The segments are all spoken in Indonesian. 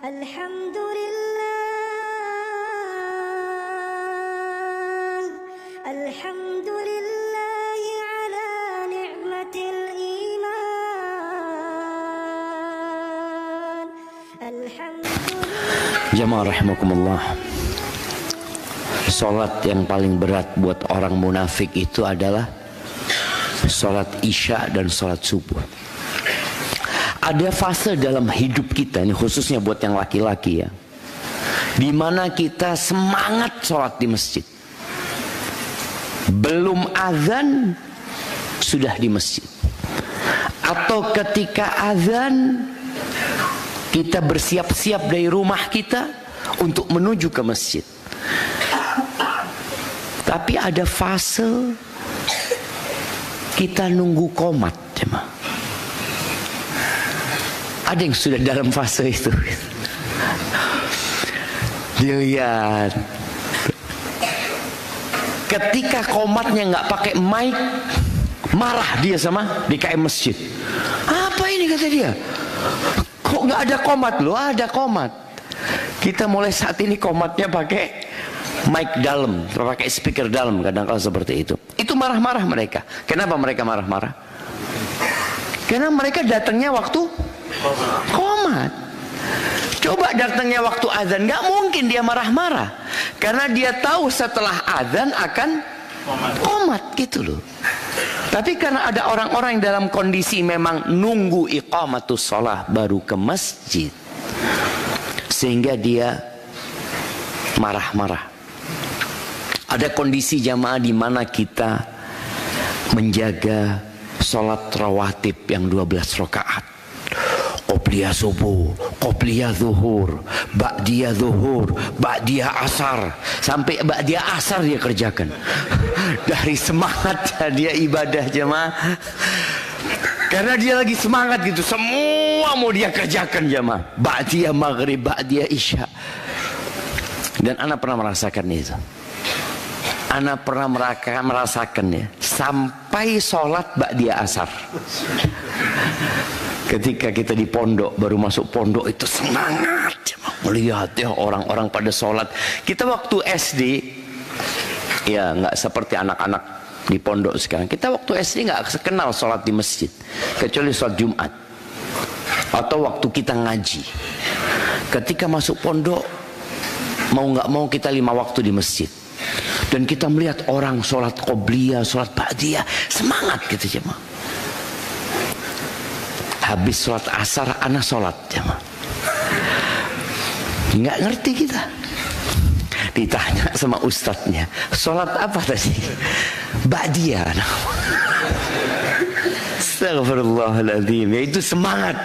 Alhamdulillah, alhamdulillah ala ni'matil iman. Alhamdulillah. Jamaah rahimakumullah. Salat yang paling berat buat orang munafik itu adalah salat isya dan salat subuh. Ada fase dalam hidup kita, ini khususnya buat yang laki-laki ya, di mana kita semangat sholat di masjid. Belum azan sudah di masjid. Atau ketika azan kita bersiap-siap dari rumah kita untuk menuju ke masjid. Tapi ada fase kita nunggu qomat, jemaah. Ada yang sudah dalam fase itu. Dilihat, ketika qomatnya nggak pakai mic, marah dia sama DKM masjid. Apa ini kata dia? Kok nggak ada qomat? Loh ada qomat. Kita mulai saat ini qomatnya pakai mic dalam, pakai speaker dalam, kadang-kadang seperti itu. Itu marah-marah mereka. Kenapa mereka marah-marah? Karena mereka datangnya waktu qomat. Coba datangnya waktu azan, nggak mungkin dia marah-marah, karena dia tahu setelah azan akan qomat gitu loh. Tapi karena ada orang-orang yang dalam kondisi memang nunggu iqamatus shalah baru ke masjid, sehingga dia marah-marah. Ada kondisi jamaah di mana kita menjaga sholat rawatib yang 12 rakaat. Qobliyah subuh, qobliyah zuhur, ba'diyah zuhur, ba'diyah asar. Sampai ba'diyah asar dia kerjakan. Dari semangat dia ibadah jemaah. Karena dia lagi semangat gitu, semua mau dia kerjakan jemaah. Ba'diyah maghrib, ba'diyah isya. Dan ana pernah merasakan itu. Ana pernah merasakannya sampai sholat ba'diyah asar. Ketika kita di pondok, baru masuk pondok itu semangat melihat ya orang-orang pada sholat. Kita waktu SD ya nggak seperti anak-anak di pondok sekarang. Kita waktu SD nggak kenal sholat di masjid, kecuali sholat Jumat atau waktu kita ngaji. Ketika masuk pondok, mau nggak mau kita 5 waktu di masjid. Dan kita melihat orang sholat qobliyah, sholat ba'diyah, semangat gitu jemaah. Habis sholat asar, anak sholat jemaah. Nggak ngerti kita. Ditanya sama ustadznya, sholat apa tadi? Ba'diyah. Astagfirullahaladzim. Ya itu semangat.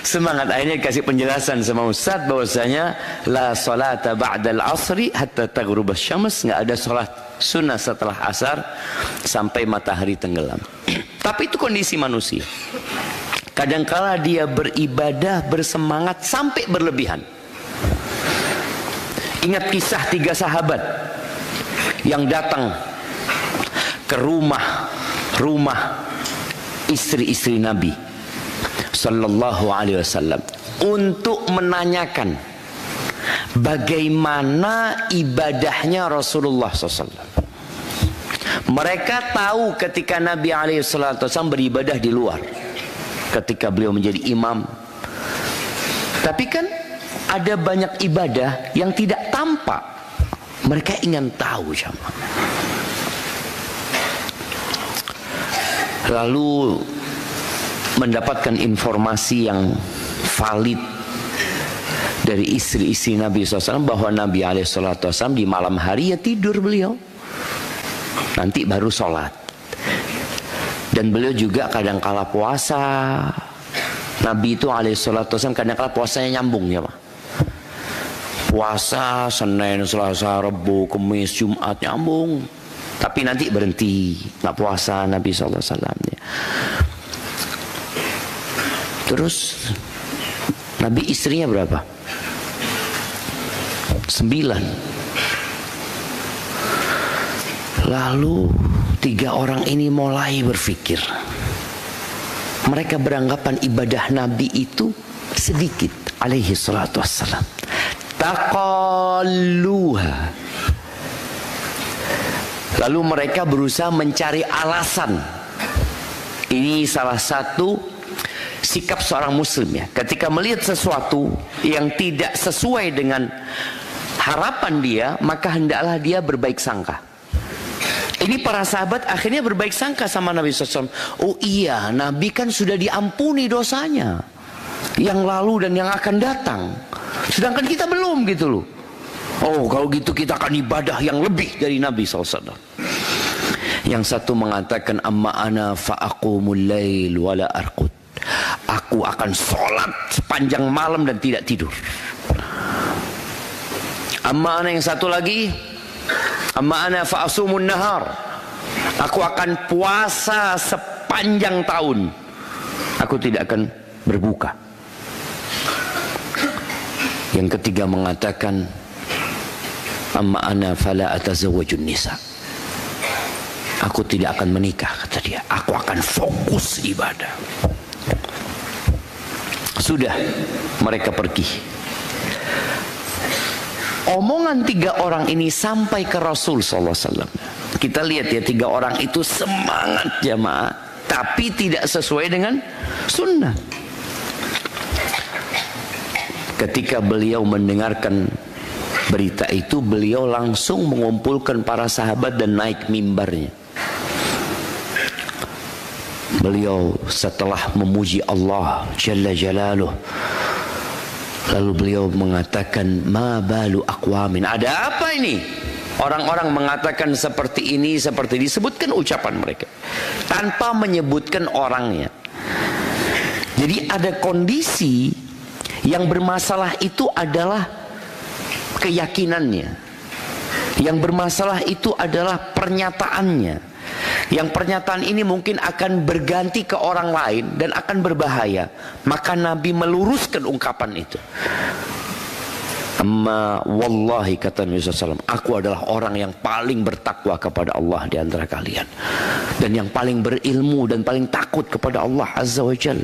Semangat. Akhirnya kasih penjelasan sama ustadz bahwasanya la sholata ba'dal asri hatta taghrubas syams. Nggak ada sholat sunnah setelah asar sampai matahari tenggelam. Tapi itu kondisi manusia. Kadangkala dia beribadah bersemangat sampai berlebihan. Ingat kisah 3 sahabat yang datang ke rumah istri-istri Nabi Sallallahu Alaihi Wasallam untuk menanyakan bagaimana ibadahnya Rasulullah SAW. Mereka tahu ketika Nabi SAW beribadah di luar, ketika beliau menjadi imam. Tapi kan ada banyak ibadah yang tidak tampak. Mereka ingin tahu sama. Lalu mendapatkan informasi yang valid dari istri-istri Nabi SAW bahwa Nabi SAW di malam hari ya tidur beliau, nanti baru sholat. Dan beliau juga kadang-kala puasa. Nabi itu alaihissalam kadang-kala puasanya nyambung ya Pak. Puasa Senin, Selasa, Rabu, Kamis, Jumat nyambung. Tapi nanti berhenti, nggak puasa Nabi SAW ya. Terus Nabi istrinya berapa? 9. Lalu 3 orang ini mulai berpikir. Mereka beranggapan ibadah Nabi itu sedikit. alaihi salatu wassalam. Taqalluha. Lalu mereka berusaha mencari alasan. Ini salah satu sikap seorang muslim ya. Ketika melihat sesuatu yang tidak sesuai dengan harapan dia, maka hendaklah dia berbaik sangka. Ini para sahabat akhirnya berbaik sangka sama Nabi SAW. Oh iya, Nabi kan sudah diampuni dosanya yang lalu dan yang akan datang. Sedangkan kita belum gitu loh. Oh kalau gitu kita akan ibadah yang lebih dari Nabi SAW. Yang satu mengatakan, amma ana fa'aqumul lail wala arqud. Aku akan sholat sepanjang malam dan tidak tidur. Amma ana yang satu lagi, amma ana fa'asumun nahar. Aku akan puasa sepanjang tahun. Aku tidak akan berbuka. Yang ketiga mengatakan, amma ana fala atazawwajun nisa. Aku tidak akan menikah, kata dia. Aku akan fokus ibadah. Sudah, mereka pergi. Omongan tiga orang ini sampai ke Rasul SAW. Kita lihat ya, tiga orang itu semangat jamaah, tapi tidak sesuai dengan sunnah. Ketika beliau mendengarkan berita itu, beliau langsung mengumpulkan para sahabat dan naik mimbarnya. Beliau setelah memuji Allah Jalla Jalaluh, lalu beliau mengatakan, ma balu aqwamin. Ada apa ini? Orang-orang mengatakan seperti ini, seperti disebutkan ucapan mereka tanpa menyebutkan orangnya. Jadi ada kondisi yang bermasalah itu adalah keyakinannya. Yang bermasalah itu adalah pernyataannya. Yang pernyataan ini mungkin akan berganti ke orang lain dan akan berbahaya. Maka Nabi meluruskan ungkapan itu. Amma wallahi, kata Nabi SAW, aku adalah orang yang paling bertakwa kepada Allah di antara kalian, dan yang paling berilmu dan paling takut kepada Allah Azza wa Jal.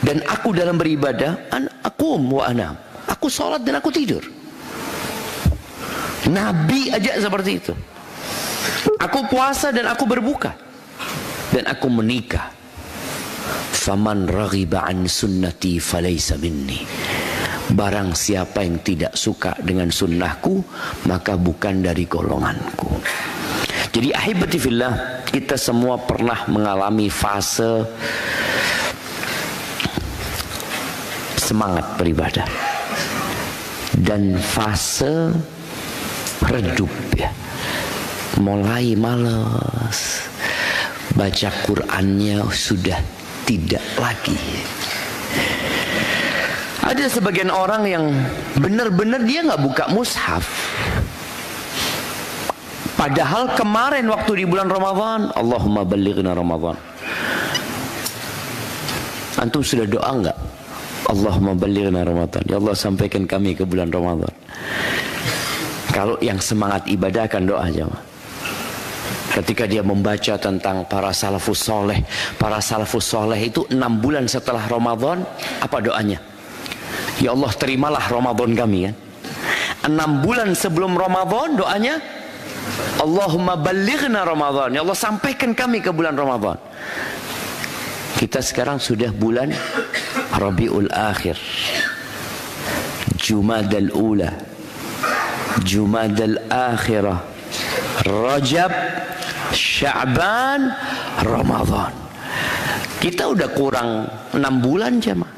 Dan aku dalam beribadah, aqum wa anam, aku sholat dan aku tidur. Nabi aja seperti itu. Aku puasa dan aku berbuka, dan aku menikah. Faman raghiba an sunnati falaysa minni. Barang siapa yang tidak suka dengan sunnahku, maka bukan dari golonganku. Jadi ahibati fillah, kita semua pernah mengalami fase semangat beribadah dan fase redup ya. Mulai malas, baca Qur'annya sudah tidak lagi. Ada sebagian orang yang benar-benar dia nggak buka mushaf. Padahal kemarin waktu di bulan Ramadan, Allahumma ballighna Ramadan. Antum sudah doa nggak? Allahumma ballighna Ramadan. Ya Allah, sampaikan kami ke bulan Ramadan. Kalau yang semangat ibadah akan doa jemaah. Ketika dia membaca tentang para salafus soleh, para salafus soleh itu 6 bulan setelah Ramadan, apa doanya? Ya Allah, terimalah Ramadan kami ya. 6 bulan sebelum Ramadan doanya, Allahumma ballighna Ramadan. Ya Allah, sampaikan kami ke bulan Ramadan. Kita sekarang sudah bulan Rabiul Akhir, Jumadal Ula, Jumadal Akhirah, Rajab, Sya'ban, Ramadan. Kita udah kurang 6 bulan jemaah.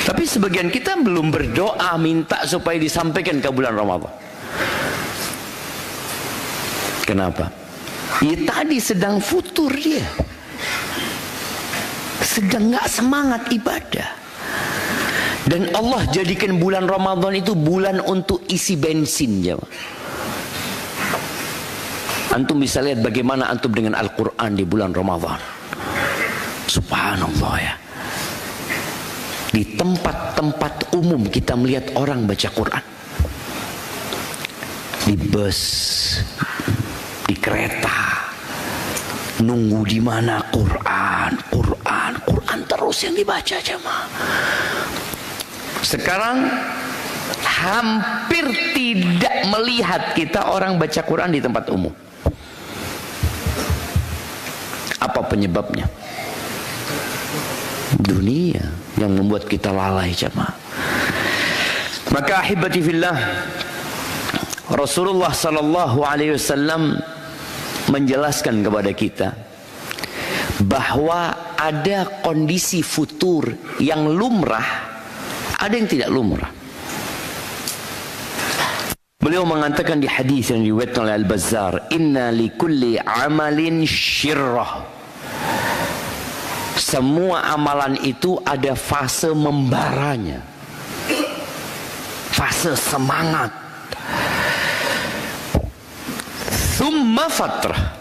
Tapi sebagian kita belum berdoa minta supaya disampaikan ke bulan Ramadan. Kenapa? Ya tadi sedang futur dia, sedang gak semangat ibadah. Dan Allah jadikan bulan Ramadan itu bulan untuk isi bensin jemaah. Antum bisa lihat bagaimana antum dengan Al-Quran di bulan Ramadan. Subhanallah ya. Di tempat-tempat umum kita melihat orang baca Quran. Di bus, di kereta, nunggu di mana Quran terus yang dibaca jemaah. Sekarang hampir tidak melihat kita orang baca Quran di tempat umum. Apa penyebabnya? Dunia yang membuat kita lalai, jemaah. Maka ahibati fillah, Rasulullah sallallahu alaihi wasallam menjelaskan kepada kita bahwa ada kondisi futur yang lumrah, ada yang tidak lumrah. Beliau mengatakan di hadis yang diriwayatkan oleh Al-Bazzar, inna likulli amalin syirrah. Semua amalan itu ada fase membaranya, fase semangat. Thumma fatrah,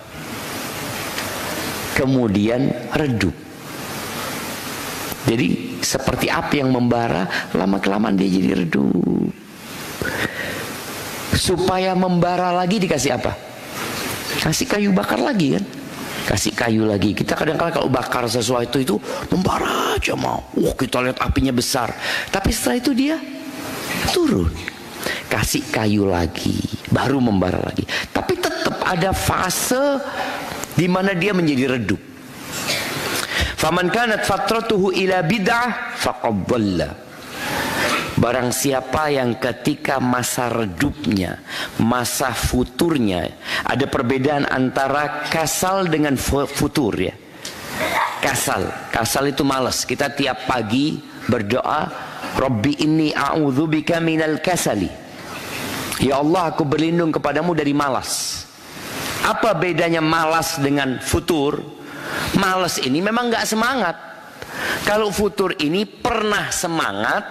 kemudian redup. Jadi seperti api yang membara, lama-kelamaan dia jadi redup. Supaya membara lagi dikasih apa? Kasih kayu bakar lagi kan? Kasih kayu lagi. Kita kadang-kadang kalau bakar sesuatu itu membara aja mau. Kita lihat apinya besar. Tapi setelah itu dia turun. Kasih kayu lagi, baru membara lagi. Tapi tetap ada fase di mana dia menjadi redup. Faman kanat fatratuhu ila bid'ah faqad dhalla. Barang siapa yang ketika masa redupnya, masa futurnya, ada perbedaan antara kasal dengan futur ya. Kasal itu malas. Kita tiap pagi berdoa, Rabbi inni a'udzubika minal kasali. Ya Allah, aku berlindung kepadamu dari malas. Apa bedanya malas dengan futur? Malas ini memang nggak semangat. Kalau futur ini pernah semangat,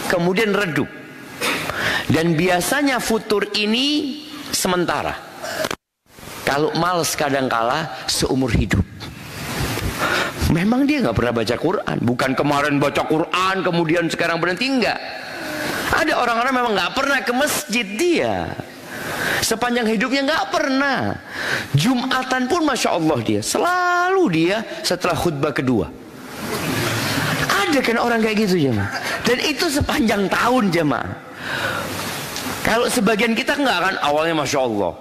kemudian redup. Dan biasanya futur ini sementara. Kalau malas kadangkala seumur hidup. Memang dia nggak pernah baca Quran. Bukan kemarin baca Quran kemudian sekarang berhenti, enggak. Ada orang-orang memang nggak pernah ke masjid dia. Sepanjang hidupnya nggak pernah. Jumatan pun masya Allah dia selalu dia setelah khutbah kedua. Ada kan orang kayak gitu jemaah. Dan itu sepanjang tahun jemaah. Kalau sebagian kita nggak kan, awalnya masya Allah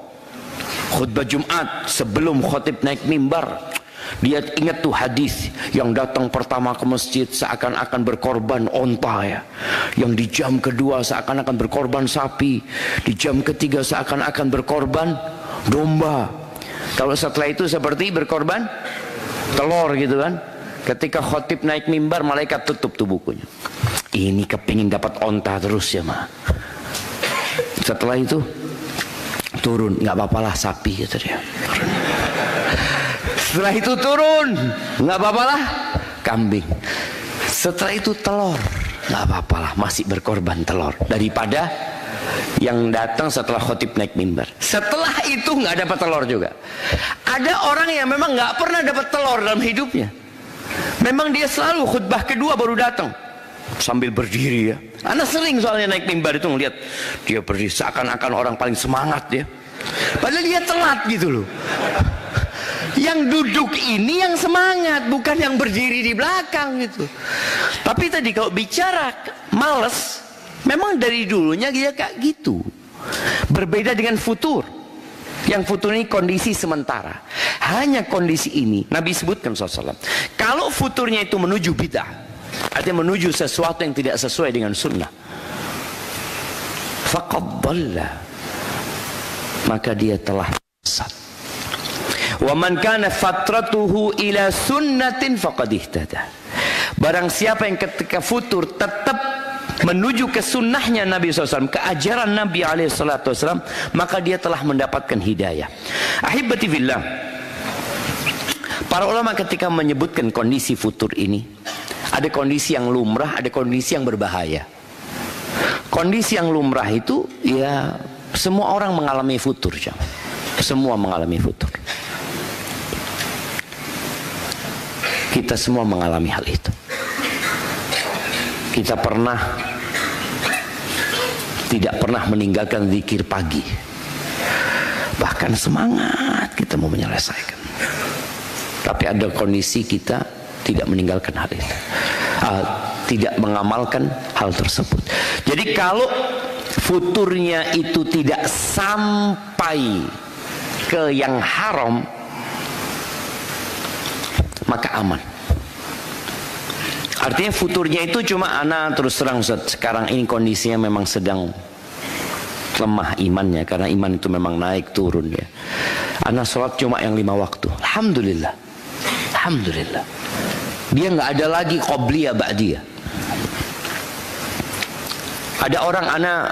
khutbah Jumat sebelum khotib naik mimbar, dia ingat tuh hadis yang datang pertama ke masjid seakan-akan berkorban onta ya, yang di jam kedua seakan-akan berkorban sapi, di jam ketiga seakan-akan berkorban domba, kalau setelah itu seperti berkorban telur gitu kan. Ketika khotib naik mimbar, malaikat tutup tuh bukunya. Ini kepingin dapat onta terus ya mah. Setelah itu turun, nggak apa-apalah sapi kata dia. Setelah itu turun, nggak apa-apalah kambing. Setelah itu telur, nggak apa-apalah masih berkorban telur daripada yang datang setelah khotib naik mimbar. Setelah itu nggak dapat telur juga. Ada orang yang memang nggak pernah dapat telur dalam hidupnya. Memang dia selalu khutbah kedua baru datang sambil berdiri ya. Anak sering soalnya naik mimbar itu ngeliat dia berdiri seakan-akan orang paling semangat ya. Padahal dia telat gitu loh. Yang duduk ini yang semangat, bukan yang berdiri di belakang gitu. Tapi tadi kalau bicara males, memang dari dulunya dia kayak gitu. Berbeda dengan futur. Yang futur ini kondisi sementara. Hanya kondisi ini Nabi sebutkan SAW. Kalau futurnya itu menuju bid'ah, artinya menuju sesuatu yang tidak sesuai dengan sunnah, faqad dhalla, maka dia telah sesat. Wa man kana fatratuhu ila sunnatin faqad ihtada. Barang siapa yang ketika futur tetap menuju ke sunnahnya Nabi SAW, ke ajaran Nabi SAW, maka dia telah mendapatkan hidayah. Ahibati fillah, para ulama ketika menyebutkan kondisi futur ini, ada kondisi yang lumrah, ada kondisi yang berbahaya. Kondisi yang lumrah itu ya semua orang mengalami futur, semua mengalami futur. Kita semua mengalami hal itu. Kita tidak pernah meninggalkan zikir pagi. Bahkan semangat kita mau menyelesaikan. Tapi ada kondisi kita tidak meninggalkan hal itu. tidak mengamalkan hal tersebut. Jadi kalau futurnya itu tidak sampai ke yang haram, maka aman. Artinya futurnya itu cuma ana terus terang Ustaz, sekarang ini kondisinya memang sedang lemah imannya, karena iman itu memang naik turun ya. Ana sholat cuma yang 5 waktu. Alhamdulillah. Alhamdulillah. Dia nggak ada lagi qobliyah ba'diyah. Ada orang ana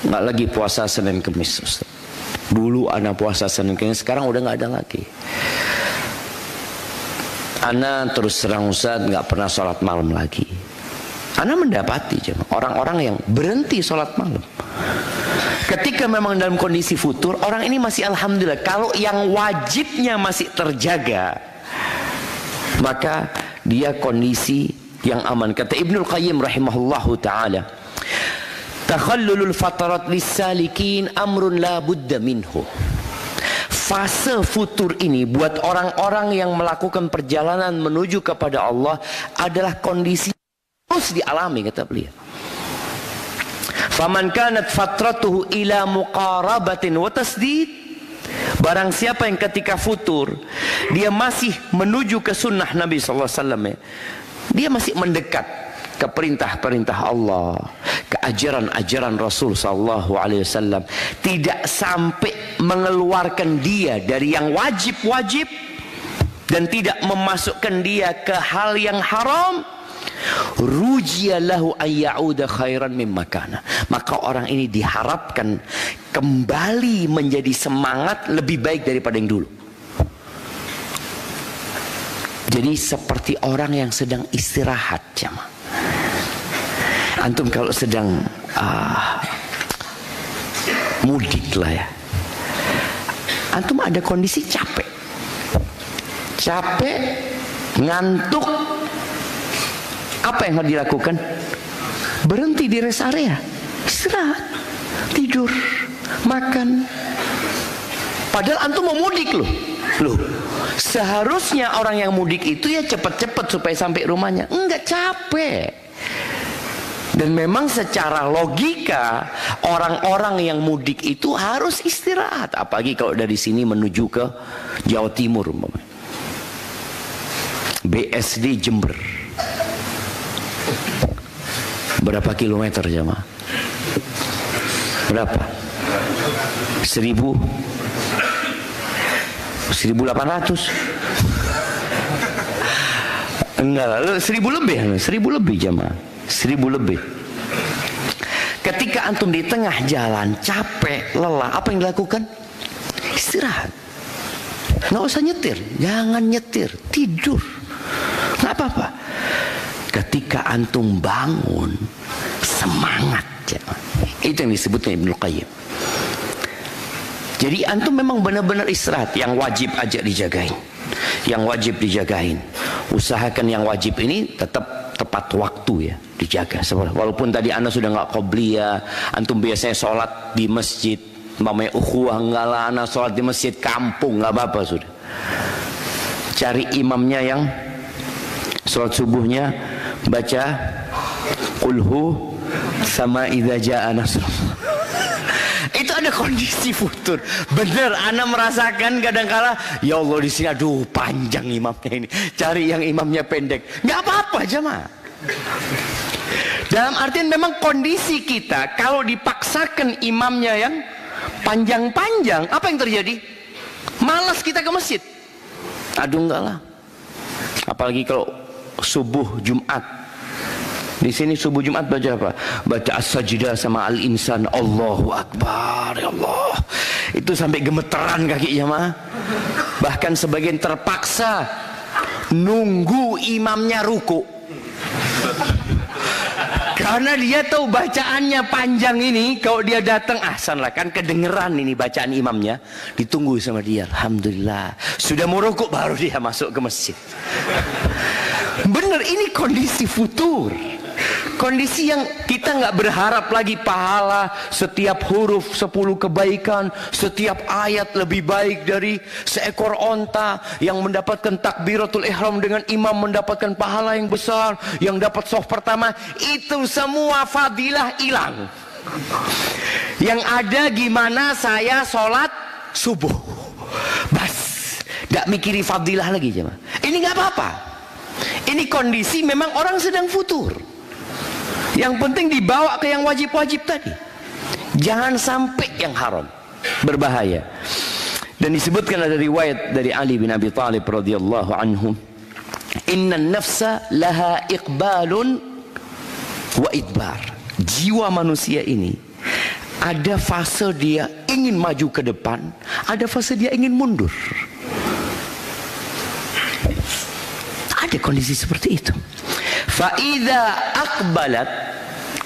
nggak lagi puasa Senin Kemis Ustaz. Dulu ana puasa Senin Kemis, sekarang udah nggak ada lagi. Ana terus terang Ustaz nggak pernah sholat malam lagi. Ana mendapati orang-orang yang berhenti sholat malam. Ketika memang dalam kondisi futur, orang ini masih alhamdulillah. Kalau yang wajibnya masih terjaga, maka dia kondisi yang aman. Kata Ibnul Qayyim rahimahullahu ta'ala, takhallulul fatarat lissalikin amrun la budda minhu. Fase futur ini buat orang-orang yang melakukan perjalanan menuju kepada Allah adalah kondisi harus dialami, kata beliau. Faman kanat fatratuhu ila muqarabatin wa tasdid, barang siapa yang ketika futur dia masih menuju ke sunnah Nabi sallallahu alaihi wasallam, dia masih mendekat ke perintah-perintah Allah, ke ajaran-ajaran Rasul sallallahu alaihi wasallam, tidak sampai mengeluarkan dia dari yang wajib-wajib dan tidak memasukkan dia ke hal yang haram, rujiya lahu an ya'uda khairan mimma kana. Maka orang ini diharapkan kembali menjadi semangat lebih baik daripada yang dulu. Jadi seperti orang yang sedang istirahat jamaah. Antum kalau sedang mudik lah ya, antum ada kondisi capek, ngantuk, apa yang harus dilakukan? Berhenti di rest area, istirahat, tidur, makan. Padahal antum mau mudik loh. Seharusnya orang yang mudik itu ya cepat-cepat supaya sampai rumahnya. Enggak, capek. Dan memang secara logika orang-orang yang mudik itu harus istirahat. Apalagi kalau dari sini menuju ke Jawa Timur, BSD Jember. Berapa kilometer jemaah? Berapa? 1.800? Enggak lah, 1.000 lebih jemaah. 1.000 lebih. Ketika antum di tengah jalan capek, lelah, apa yang dilakukan? Istirahat. Nggak usah nyetir, jangan nyetir, tidur, nggak apa-apa. Ketika antum bangun, semangat. Itu yang disebutnya Ibnul Qayyim. Jadi antum memang benar-benar istirahat. Yang wajib aja dijagain, yang wajib dijagain. Usahakan yang wajib ini tetap tepat waktu ya, dijaga. Walaupun tadi anda sudah nggak qobliyah, antum biasanya sholat di masjid, mamanya ukhuwah, enggak lah, anda sholat di masjid kampung, nggak apa-apa sudah. Cari imamnya yang sholat subuhnya baca qulhu sama idza jaa nasrullah. Itu ada kondisi futur. Bener, ana merasakan kadang-kala, ya Allah di sini aduh panjang imamnya ini. Cari yang imamnya pendek. Nggak apa-apa jemaah. Dalam artian memang kondisi kita kalau dipaksakan imamnya yang panjang-panjang, apa yang terjadi? Malas kita ke masjid. Aduh enggak lah. Apalagi kalau subuh Jumat. Di sini subuh Jumat baca apa? Baca as-sajdah sama al-insan. Allahu Akbar, ya Allah. Itu sampai gemeteran kakinya mah. Bahkan sebagian terpaksa nunggu imamnya ruku. Karena dia tahu bacaannya panjang ini, kalau dia datang ahsan lah, kan kedengeran ini bacaan imamnya, ditunggu sama dia. Alhamdulillah, sudah mau ruku baru dia masuk ke masjid. Bener, ini kondisi futur. kondisi yang kita nggak berharap lagi pahala setiap huruf 10 kebaikan, setiap ayat lebih baik dari seekor onta, yang mendapatkan takbiratul ihram dengan imam mendapatkan pahala yang besar, yang dapat shaf pertama. Itu semua fadilah hilang. Yang ada gimana saya sholat subuh, bas, gak mikiri fadilah lagi jemaah. Ini gak apa-apa. Ini kondisi memang orang sedang futur. Yang penting dibawa ke yang wajib-wajib tadi. Jangan sampai yang haram, berbahaya. Dan disebutkan ada riwayat dari Ali bin Abi Thalib radhiyallahu anhu, inna nafsa laha iqbalun wa idbar. Jiwa manusia ini ada fase dia ingin maju ke depan, ada fase dia ingin mundur. Ada kondisi seperti itu. Fa idza aqbalat,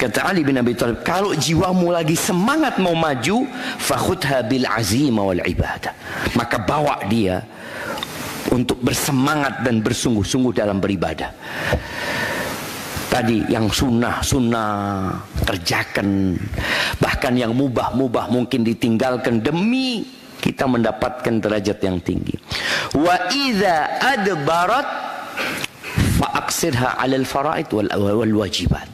kata Ali bin Abi Thalib, kalau jiwamu lagi semangat mau maju, fakhudha bil azima wal ibadah, maka bawa dia untuk bersemangat dan bersungguh-sungguh dalam beribadah. Tadi yang sunnah kerjakan, bahkan yang mubah mungkin ditinggalkan demi kita mendapatkan derajat yang tinggi. Wa idza adbarat fa aksirha 'alal faraid wal wajibat.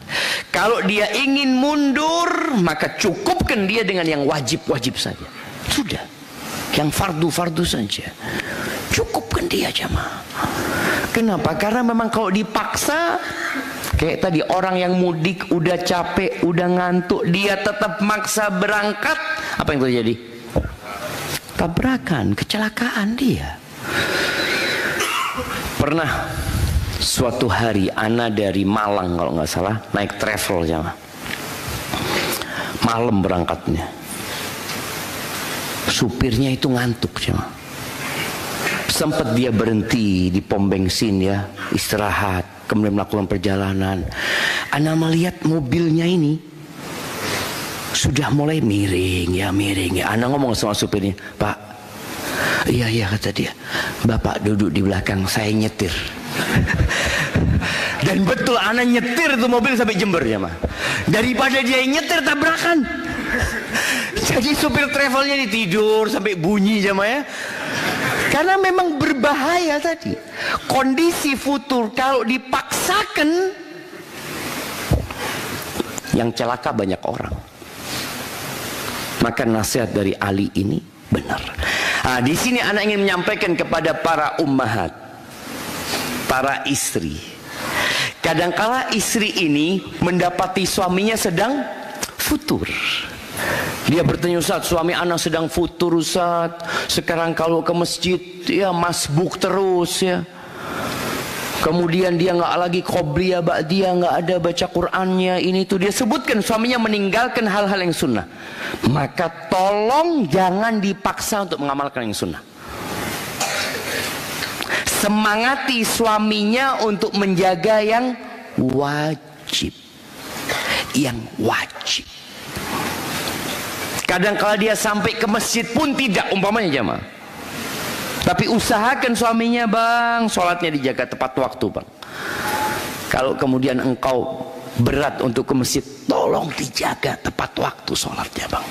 Kalau dia ingin mundur, maka cukupkan dia dengan yang wajib-wajib saja. Sudah. Yang fardu-fardu saja. Cukupkan dia jemaah. Kenapa? Karena memang kalau dipaksa, kayak tadi orang yang mudik udah capek, udah ngantuk, dia tetap maksa berangkat, apa yang terjadi? Tabrakan, kecelakaan dia. Pernah suatu hari ana dari Malang kalau nggak salah naik travel jamaah. Malam berangkatnya. Supirnya itu ngantuk jamaah. Sempat dia berhenti di pom bensin ya, istirahat, kemudian melakukan perjalanan. Ana melihat mobilnya ini sudah mulai miring ya. Ana ngomong sama supirnya, Pak, iya kata dia, Bapak duduk di belakang, saya nyetir. Dan betul ana nyetir tuh mobil sampai Jember ya mah. Daripada dia nyetir tabrakan. Jadi supir travelnya tidur sampai bunyi jemaah ya. Karena memang berbahaya tadi. Kondisi futur kalau dipaksakan, yang celaka banyak orang. Maka nasihat dari Ali ini benar. Nah, di sini anak ingin menyampaikan kepada para ummahat, para istri. Kadangkala istri ini mendapati suaminya sedang futur. Dia bertanya, Ustaz, suami anak sedang futur Ustaz. Sekarang kalau ke masjid ya masbuk terus ya. Kemudian dia nggak lagi qobliyah ba'diyah, nggak ada baca Qur'annya, ini tuh dia sebutkan suaminya meninggalkan hal-hal yang sunnah. Maka tolong jangan dipaksa untuk mengamalkan yang sunnah. Semangati suaminya untuk menjaga yang wajib. Yang wajib. Kadang kala dia sampai ke masjid pun tidak, umpamanya jamaah. Tapi usahakan suaminya, bang, sholatnya dijaga tepat waktu, bang. Kalau kemudian engkau berat untuk ke masjid, tolong dijaga tepat waktu sholatnya, bang.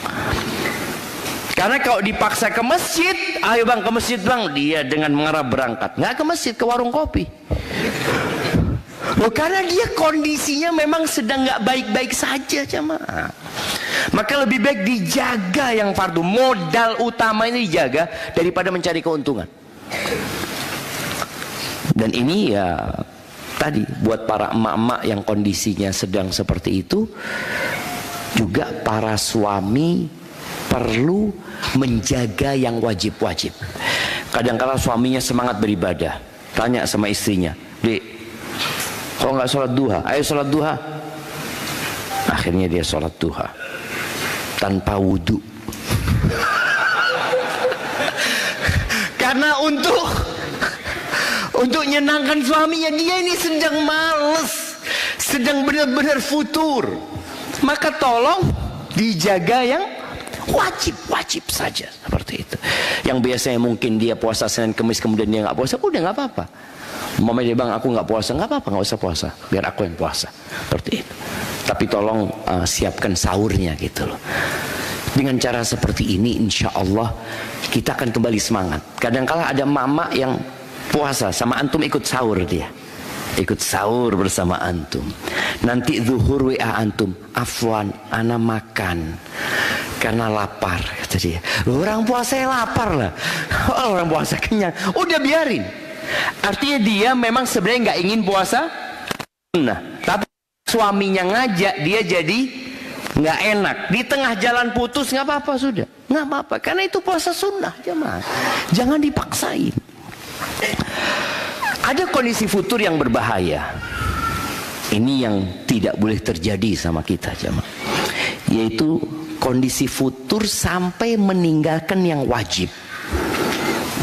Karena kalau dipaksa ke masjid, ayo bang ke masjid bang, dia dengan mengarah berangkat, nggak ke masjid, ke warung kopi. Loh, karena dia kondisinya memang sedang nggak baik-baik saja jemaah. Maka lebih baik dijaga yang fardu, modal utama ini dijaga daripada mencari keuntungan. Dan ini ya tadi buat para emak-emak yang kondisinya sedang seperti itu, juga para suami perlu menjaga yang wajib-wajib. Kadang-kadang suaminya semangat beribadah, tanya sama istrinya, Dek, kok nggak sholat duha? Ayo sholat duha. Akhirnya dia sholat duha tanpa wudhu. Karena untuk nyenangkan suaminya, dia ini sedang males, sedang benar-benar futur. Maka tolong dijaga yang wajib saja seperti itu. Yang biasanya mungkin dia puasa Senin Kemis kemudian dia nggak puasa, udah nggak apa-apa. Mama dia, bang aku nggak puasa, nggak apa-apa, nggak usah puasa, biar aku yang puasa, seperti itu. Tapi tolong siapkan sahurnya gitu loh. Dengan cara seperti ini, insya Allah kita akan kembali semangat. Kadang-kala ada mama yang puasa sama antum ikut sahur dia, ikut sahur bersama antum. Nanti zuhur WA antum, afwan, ana makan karena lapar, kata dia. Orang puasa ya lapar lah, orang puasa kenyang, udah biarin. Artinya dia memang sebenarnya nggak ingin puasa sunnah, tapi suaminya ngajak dia jadi nggak enak. Di tengah jalan putus, nggak apa-apa, sudah nggak apa-apa, karena itu puasa sunnah jemaah. Jangan dipaksain. Ada kondisi futur yang berbahaya. Ini yang tidak boleh terjadi sama kita jemaah, yaitu kondisi futur sampai meninggalkan yang wajib,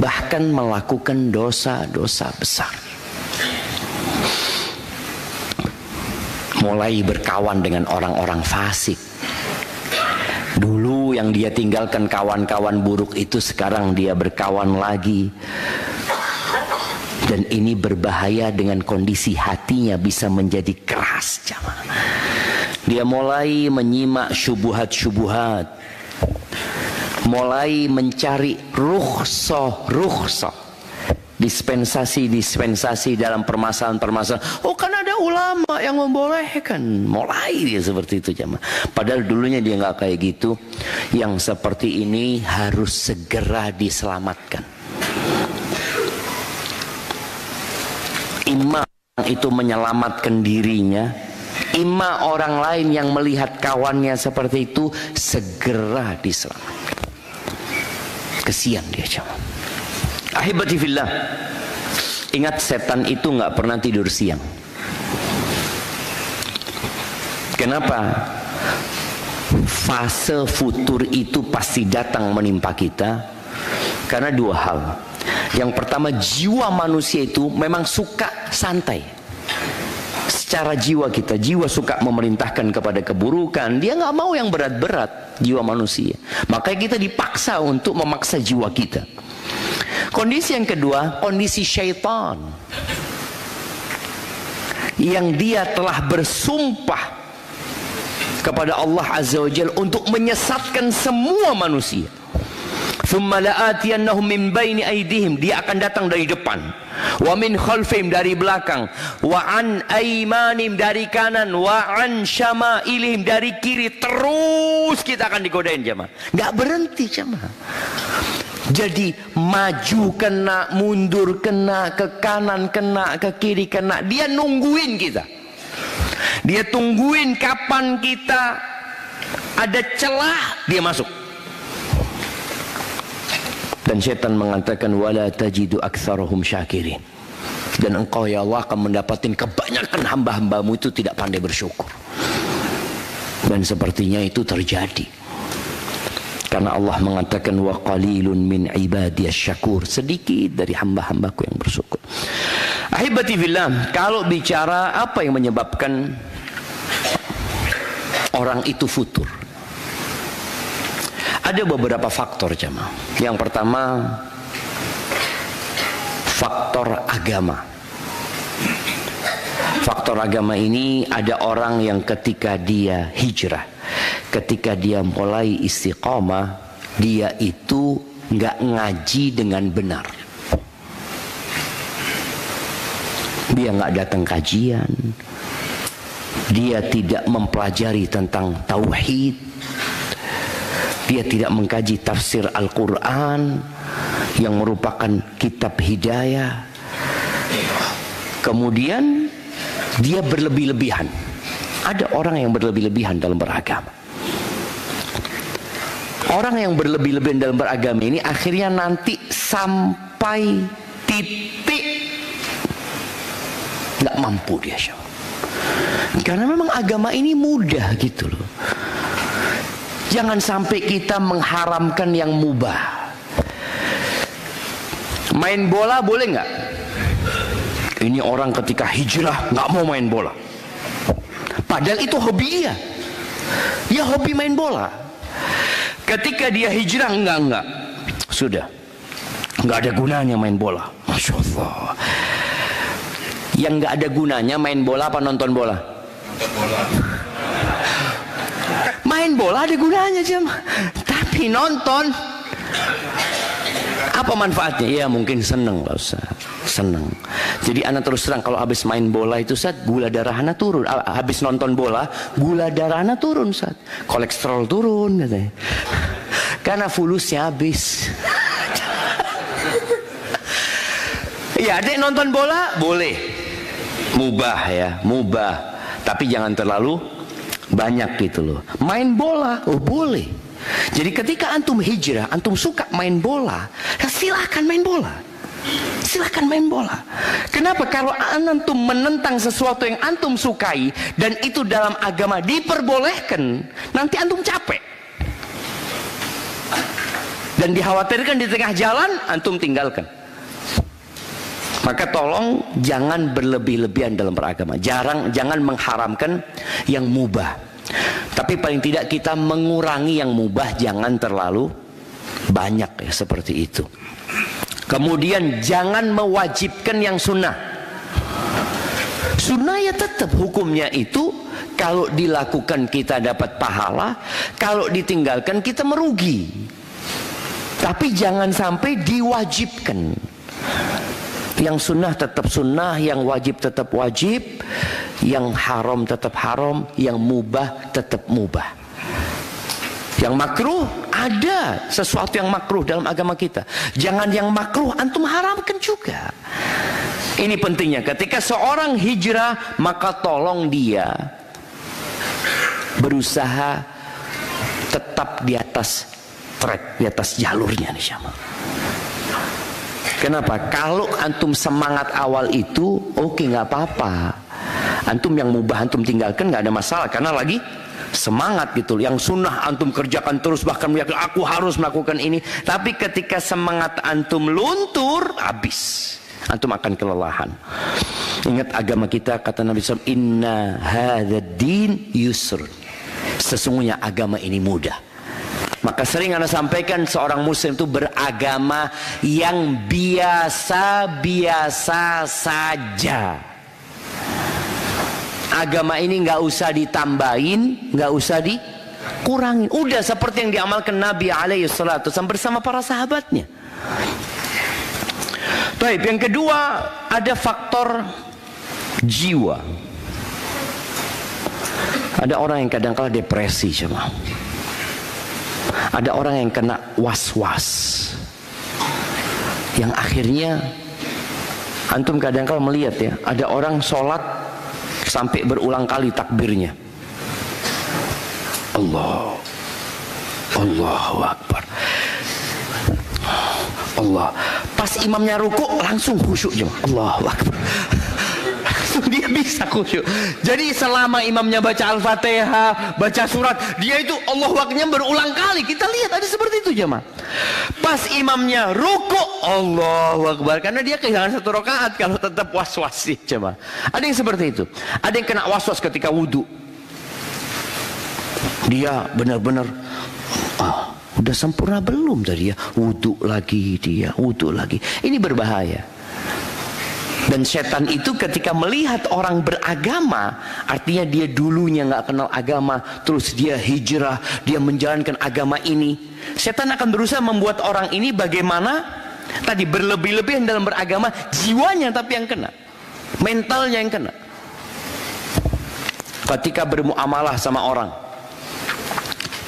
bahkan melakukan dosa-dosa besar. Mulai berkawan dengan orang-orang fasik. Dulu yang dia tinggalkan kawan-kawan buruk itu, sekarang dia berkawan lagi. Dan ini berbahaya, dengan kondisi hatinya bisa menjadi keras jemaah. Dia mulai menyimak syubuhat-syubuhat, mulai mencari rukhsah, dispensasi dalam permasalahan-permasalahan. Oh kan ada ulama yang membolehkan. Mulai dia seperti itu jemaah. Padahal dulunya dia nggak kayak gitu. Yang seperti ini harus segera diselamatkan. Imam itu menyelamatkan dirinya, imam orang lain yang melihat kawannya seperti itu segera diselamatkan. Kesian dia jemaah. Ahibati fillah, ingat setan itu nggak pernah tidur siang. Kenapa? Fase futur itu pasti datang menimpa kita karena dua hal. Yang pertama, jiwa manusia itu memang suka santai. Secara jiwa kita, jiwa suka memerintahkan kepada keburukan. Dia nggak mau yang berat-berat, jiwa manusia. Makanya kita dipaksa untuk memaksa jiwa kita. Kondisi yang kedua, kondisi syaitan, yang dia telah bersumpah kepada Allah Azza wa Jalla untuk menyesatkan semua manusia. Thumma la'atiyannahum min baini aydihim, dia akan datang dari depan, wa min khalfihim, dari belakang, wa an aymanim, dari kanan, wa an syama'ilihim, dari kiri. Terus kita akan digodain jemaah, nggak berhenti jemaah. Jadi maju kena, mundur kena, ke kanan kena, ke kiri kena. Dia nungguin kita. Dia tungguin kapan kita ada celah, dia masuk. Dan syaitan mengatakan, wala tajidu aktsarahum syakirin. Dan engkau ya Allah akan mendapatkan kebanyakan hamba-hambamu itu tidak pandai bersyukur. Dan sepertinya itu terjadi. Karena Allah mengatakan, wa qalilun min ibadiyasy syakur, sedikit dari hamba-hambaku yang bersyukur. Ahibati fillah, kalau bicara apa yang menyebabkan orang itu futur, ada beberapa faktor jemaah. Yang pertama, faktor agama. Faktor agama ini, ada orang yang ketika dia hijrah, ketika dia mulai istiqamah, dia itu nggak ngaji dengan benar. Dia nggak datang kajian, dia tidak mempelajari tentang tauhid, dia tidak mengkaji tafsir Al-Quran yang merupakan kitab hidayah. Kemudian dia berlebih-lebihan. Ada orang yang berlebih-lebihan dalam beragama. Orang yang berlebih-lebihan dalam beragama ini akhirnya nanti sampai titik nggak mampu dia. Karena memang agama ini mudah gitu loh. Jangan sampai kita mengharamkan yang mubah. Main bola boleh nggak? Ini orang ketika hijrah nggak mau main bola. Padahal itu hobi dia. Dia hobi main bola. Ketika dia hijrah enggak. Sudah. Nggak ada gunanya main bola. Masya Allah. Yang nggak ada gunanya main bola apa nonton bola? Nonton bola. Main bola ada gunanya jemaah, tapi nonton apa manfaatnya? Ya mungkin seneng lah Ustaz, seneng. Jadi anak terus terang kalau habis main bola itu Ustaz, gula darah anak turun. Habis nonton bola, gula darah anak turun Ustaz, kolesterol turun katanya. Karena fulusnya habis. Ya adek nonton bola boleh, mubah ya, mubah, tapi jangan terlalu banyak gitu loh. Main bola, oh boleh. Jadi ketika antum hijrah, antum suka main bola, ya silahkan main bola. Silahkan main bola. Kenapa? Kalau antum menentang sesuatu yang antum sukai dan itu dalam agama diperbolehkan, nanti antum capek. Dan dikhawatirkan di tengah jalan antum tinggalkan. Maka tolong jangan berlebih-lebihan dalam beragama. Jangan mengharamkan yang mubah. Tapi paling tidak kita mengurangi yang mubah, jangan terlalu banyak ya, seperti itu. Kemudian jangan mewajibkan yang sunnah. Sunnah ya tetap hukumnya itu, kalau dilakukan kita dapat pahala, kalau ditinggalkan kita merugi. Tapi jangan sampai diwajibkan. Yang sunnah tetap sunnah, yang wajib tetap wajib, yang haram tetap haram, yang mubah tetap mubah. Yang makruh, ada sesuatu yang makruh dalam agama kita. Jangan yang makruh antum haramkan juga. Ini pentingnya, ketika seorang hijrah, maka tolong dia berusaha tetap di atas track, di atas jalurnya nih Syama. Kenapa? Kalau antum semangat awal itu, oke, nggak apa-apa. Antum yang mubah antum tinggalkan nggak ada masalah, karena lagi semangat gitu. Yang sunnah antum kerjakan terus, bahkan meyakini aku harus melakukan ini. Tapi ketika semangat antum luntur, habis. Antum akan kelelahan. Ingat agama kita, kata Nabi SAW, Inna hadzal din yusr. Sesungguhnya agama ini mudah. Maka sering Anda sampaikan, seorang muslim itu beragama yang biasa-biasa saja. Agama ini nggak usah ditambahin, nggak usah dikurangin. Udah seperti yang diamalkan Nabi alaihissalatu wasallam bersama para sahabatnya. Baik, yang kedua ada faktor jiwa. Ada orang yang kadang-kala depresi, cuma. Ada orang yang kena was-was, yang akhirnya antum kadang-kala melihat ya, ada orang sholat sampai berulang kali takbirnya, Allahu Akbar, Allah. Pas imamnya ruku langsung khusyuk jemaah, Allahu Akbar. Dia bisa khusyuk. Jadi selama imamnya baca Al-Fatihah, baca surat, dia itu Allahu Akbarnya berulang kali. Kita lihat ada seperti itu jemaah. Pas imamnya ruku, Allahu Akbar, karena dia kehilangan satu rakaat kalau tetap was-was sih jemaah. Ada yang seperti itu. Ada yang kena was-was ketika wudhu. Dia benar-benar udah sempurna belum tadi ya? Wudhu lagi dia, wudhu lagi. Ini berbahaya. Dan setan itu ketika melihat orang beragama, artinya dia dulunya nggak kenal agama, terus dia hijrah, dia menjalankan agama ini. Setan akan berusaha membuat orang ini bagaimana tadi, berlebih-lebihan dalam beragama, jiwanya tapi yang kena, mentalnya yang kena. Ketika bermuamalah sama orang,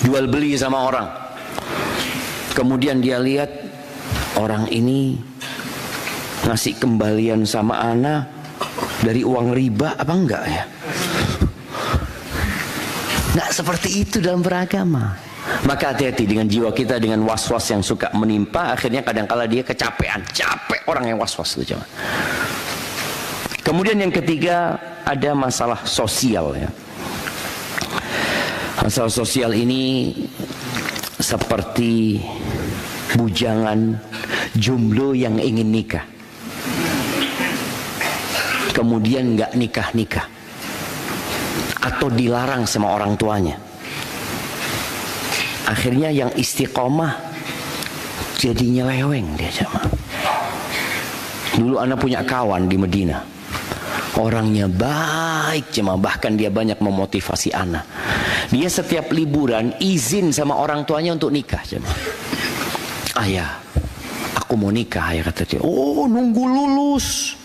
jual beli sama orang, kemudian dia lihat orang ini ngasih kembalian sama ana dari uang riba apa enggak ya? Nggak seperti itu dalam beragama. Maka hati-hati dengan jiwa kita, dengan was-was yang suka menimpa. Akhirnya kadang-kala dia kecapean, capek orang yang was-was itu. Kemudian yang ketiga ada masalah sosial ya. Masalah sosial ini seperti bujangan jomblo yang ingin nikah, kemudian nggak nikah-nikah atau dilarang sama orang tuanya. Akhirnya yang istiqomah jadi nyeleweng dia sama. Dulu anak punya kawan di Medina, Orangnya baik jemaah, bahkan dia banyak memotivasi anak. Dia setiap liburan izin sama orang tuanya untuk nikah jemaah. Ayah, aku mau nikah, ayah kata dia. Oh, nunggu lulus.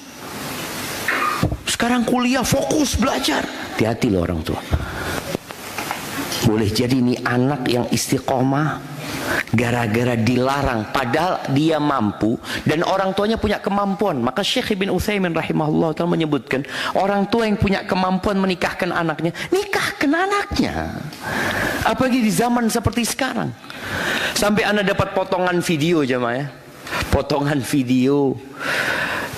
Sekarang kuliah, fokus belajar. Hati-hati loh orang tua. Boleh jadi ini anak yang istiqomah gara-gara dilarang padahal dia mampu dan orang tuanya punya kemampuan. Maka Syekh Ibn Utsaimin rahimahullah ta'ala menyebutkan, orang tua yang punya kemampuan menikahkan anaknya, nikahkan anaknya. Apalagi di zaman seperti sekarang. Sampai Anda dapat potongan video jemaah ya. Potongan video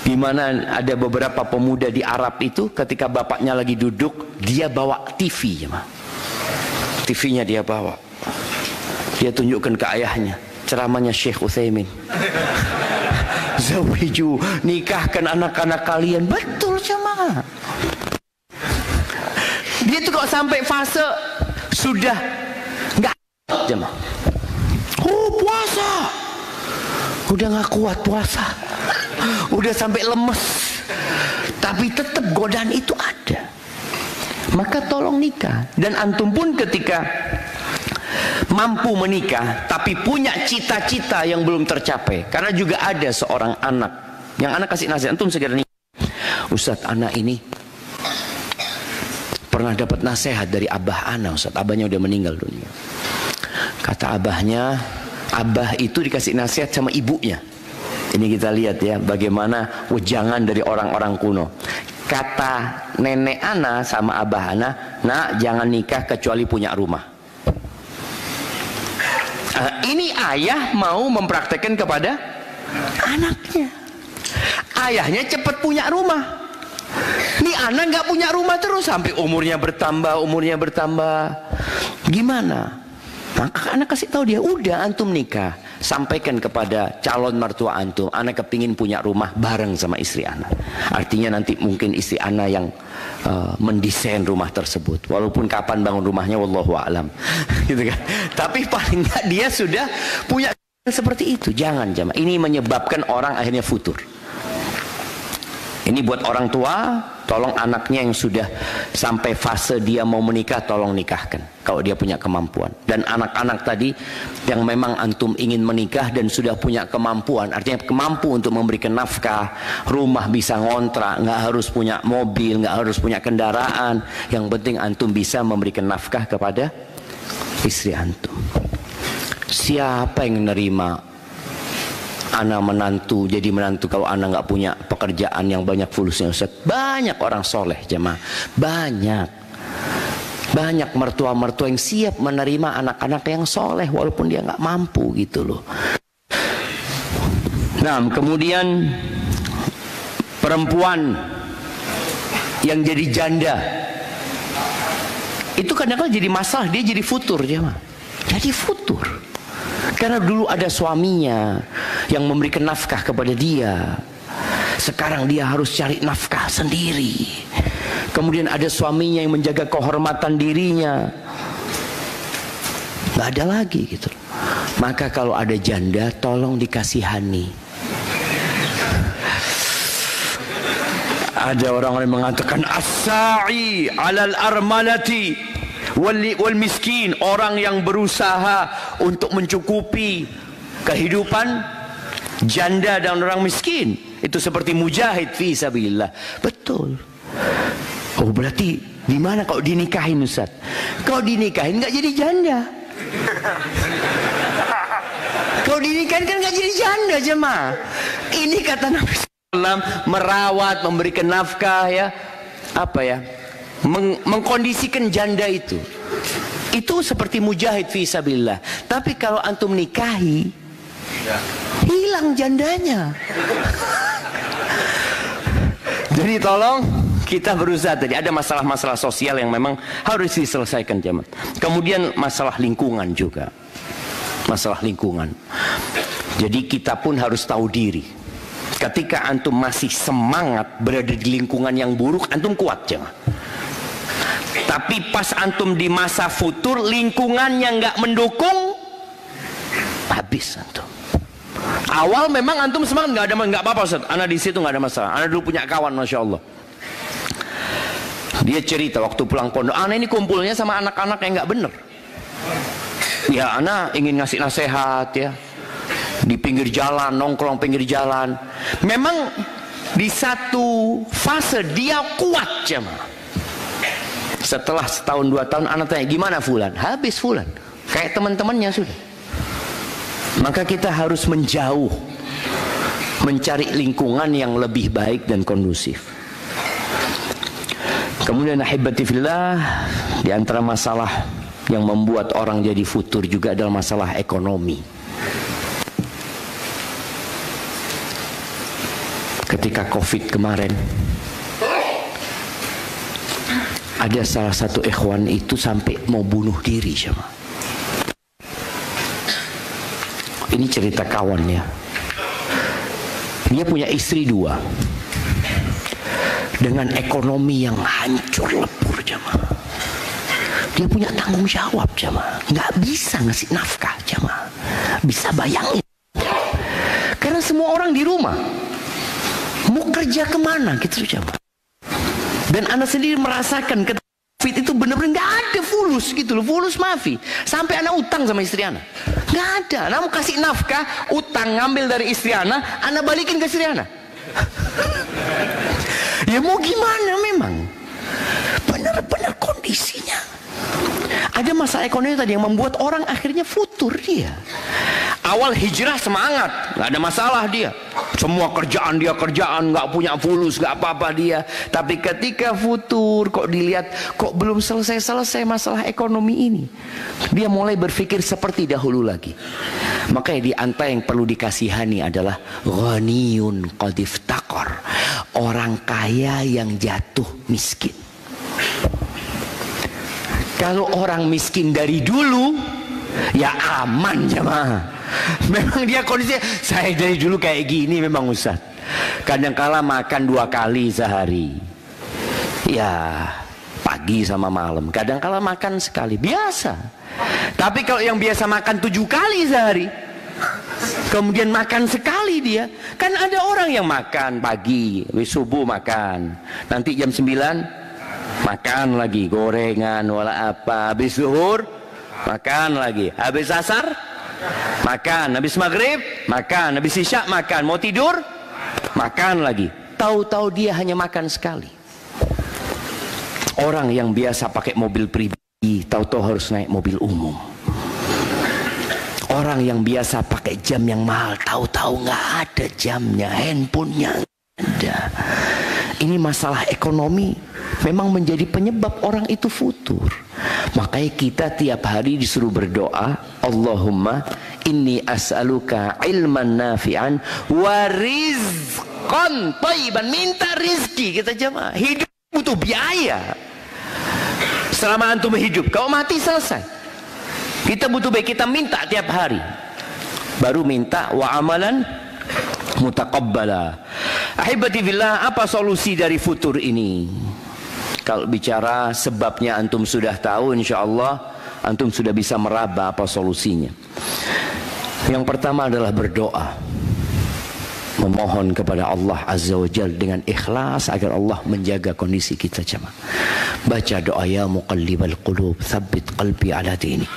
di mana ada beberapa pemuda di Arab itu ketika bapaknya lagi duduk, dia bawa TV jemaah. TV-nya dia bawa. Dia tunjukkan ke ayahnya. Ceramahnya Syekh Utsaimin. Zawiju, nikahkan anak-anak kalian. Betul jemaah. Dia tuh kok sampai fase sudah nggak jemaah. Oh, puasa. Udah nggak kuat puasa. Udah sampai lemes. Tapi tetap godaan itu ada. Maka tolong nikah. Dan antum pun ketika mampu menikah tapi punya cita-cita yang belum tercapai, karena juga ada seorang anak yang anak kasih nasihat, antum segera nikah. Ustadz, anak ini pernah dapat nasihat dari abah anak. Ustadz, abahnya udah meninggal dunia. Kata abahnya, abah itu dikasih nasihat sama ibunya. Ini kita lihat ya bagaimana wejangan dari orang-orang kuno. Kata nenek ana sama abah ana, nak jangan nikah kecuali punya rumah. Ini ayah mau mempraktekkan kepada anaknya. Ayahnya cepat punya rumah. Ini anak nggak punya rumah terus sampai umurnya bertambah. Gimana? Maka anak kasih tahu dia, udah antum nikah, sampaikan kepada calon mertua antum, anak kepingin punya rumah bareng sama istri anak. Artinya nanti mungkin istri anak yang mendesain rumah tersebut. Walaupun kapan bangun rumahnya wallahu a'lam. Gitu kan. Tapi paling nggak dia sudah punya seperti itu. Jangan jamaah. Ini menyebabkan orang akhirnya futur. Ini buat orang tua, tolong anaknya yang sudah sampai fase dia mau menikah, tolong nikahkan kalau dia punya kemampuan. Dan anak-anak tadi yang memang antum ingin menikah dan sudah punya kemampuan, artinya kemampu untuk memberikan nafkah, rumah bisa ngontrak, nggak harus punya mobil, nggak harus punya kendaraan. Yang penting antum bisa memberikan nafkah kepada istri antum. Siapa yang menerima anak menantu jadi menantu kalau anak nggak punya pekerjaan yang banyak fulusnya Ustaz? Banyak orang soleh jemaah, banyak mertua-mertua yang siap menerima anak-anak yang soleh walaupun dia nggak mampu gitu loh. Nah, kemudian perempuan yang jadi janda itu kadang-kadang jadi masalah, dia jadi futur jemaah, jadi futur. Karena dulu ada suaminya yang memberikan nafkah kepada dia. Sekarang dia harus cari nafkah sendiri. Kemudian ada suaminya yang menjaga kehormatan dirinya. Nggak ada lagi gitu. Maka kalau ada janda, tolong dikasihani. Ada orang yang mengatakan as-sa'i 'alal armalati wal miskin, orang yang berusaha untuk mencukupi kehidupan janda dan orang miskin itu seperti mujahid fi sabilillah. Betul. Oh, berarti gimana kalau dinikahin Ustaz? Kalau dinikahin nggak jadi janda. Kalau dinikahin kan nggak jadi janda jemaah. Ini kata Nabi SAW, merawat, memberikan nafkah ya, apa ya, mengkondisikan janda itu seperti mujahid fi sabilillah. Tapi kalau antum nikahi, hilang jandanya. Jadi tolong kita berusaha. Tadi ada masalah-masalah sosial yang memang harus diselesaikan jemaah. Kemudian masalah lingkungan juga, masalah lingkungan. Jadi kita pun harus tahu diri. Ketika antum masih semangat berada di lingkungan yang buruk, antum kuat jemaah. Tapi pas antum di masa futur, lingkungannya nggak mendukung, habis antum. Awal memang antum semangat, nggak apa-apa Ustaz. Anak di situ nggak ada masalah. Anak dulu punya kawan, masya Allah. Dia cerita waktu pulang pondok, ana ini kumpulnya sama anak-anak yang nggak bener. Ya, ana ingin ngasih nasihat ya. Di pinggir jalan, nongkrong pinggir jalan. Memang di satu fase dia kuat jemaah. Setelah setahun 2 tahun ana tanya, gimana Fulan? Habis Fulan. Kayak teman-temannya sudah. Maka kita harus menjauh, mencari lingkungan yang lebih baik dan kondusif. Kemudian ahibati fillah, di antara masalah yang membuat orang jadi futur juga adalah masalah ekonomi. Ketika Covid kemarin, ada salah satu ikhwan itu sampai mau bunuh diri sama. Ini cerita kawan ya. Dia punya istri 2. Dengan ekonomi yang hancur lebur jemaah. Dia punya tanggung jawab jemaah. Nggak bisa ngasih nafkah jemaah. Bisa bayangin. Karena semua orang di rumah. Mau kerja kemana gitu jemaah. Dan anak sendiri merasakan ketika Covid itu benar-benar nggak ada fulus gitu loh. Fulus maafi. Sampai anak utang sama istri anak. Nggak ada. Anak mau kasih nafkah, utang ngambil dari istri anak balikin ke istri anak. Ya mau gimana memang. Benar-benar kondisinya. Ada masalah ekonomi tadi yang membuat orang akhirnya futur dia. Awal hijrah semangat, nggak ada masalah dia. Semua kerjaan dia kerjaan, nggak punya fulus, nggak apa-apa dia. Tapi ketika futur kok dilihat kok belum selesai masalah ekonomi ini. Dia mulai berpikir seperti dahulu lagi. Makanya di antara yang perlu dikasihani adalah ghaniyun qad iftaqar. Orang kaya yang jatuh miskin. Kalau orang miskin dari dulu, ya aman jemaah. Memang dia kondisinya, saya dari dulu kayak gini memang Ustaz. Kadang-kala makan 2 kali sehari. Ya, pagi sama malam. Kadang-kala makan sekali, biasa. Tapi kalau yang biasa makan 7 kali sehari, kemudian makan sekali dia. Kan ada orang yang makan pagi, subuh makan. Nanti jam 9 makan lagi gorengan wala apa, habis zuhur makan lagi, habis asar makan, habis maghrib makan, habis isya makan, mau tidur makan lagi. Tahu-tahu dia hanya makan sekali. Orang yang biasa pakai mobil pribadi tahu-tahu harus naik mobil umum. Orang yang biasa pakai jam yang mahal tahu-tahu nggak ada jamnya, handphonenya ada. Ini masalah ekonomi memang menjadi penyebab orang itu futur. Makanya kita tiap hari disuruh berdoa, Allahumma inni as'aluka ilman nafi'an wa rizqan thayyiban. Minta rizki kita jemaah. Hidup butuh biaya. Selama antum hidup, kau mati selesai. Kita butuh baik, kita minta tiap hari. Baru minta wa amalan mutaqabbala. Ahibati fillah, apa solusi dari futur ini? Kalau bicara sebabnya antum sudah tahu, insyaallah antum sudah bisa meraba apa solusinya. Yang pertama adalah berdoa, memohon kepada Allah Azza wa Jalla dengan ikhlas agar Allah menjaga kondisi kita jemaah. Baca doa ya muqallibal qulub tsabbit qalbi ala dinik.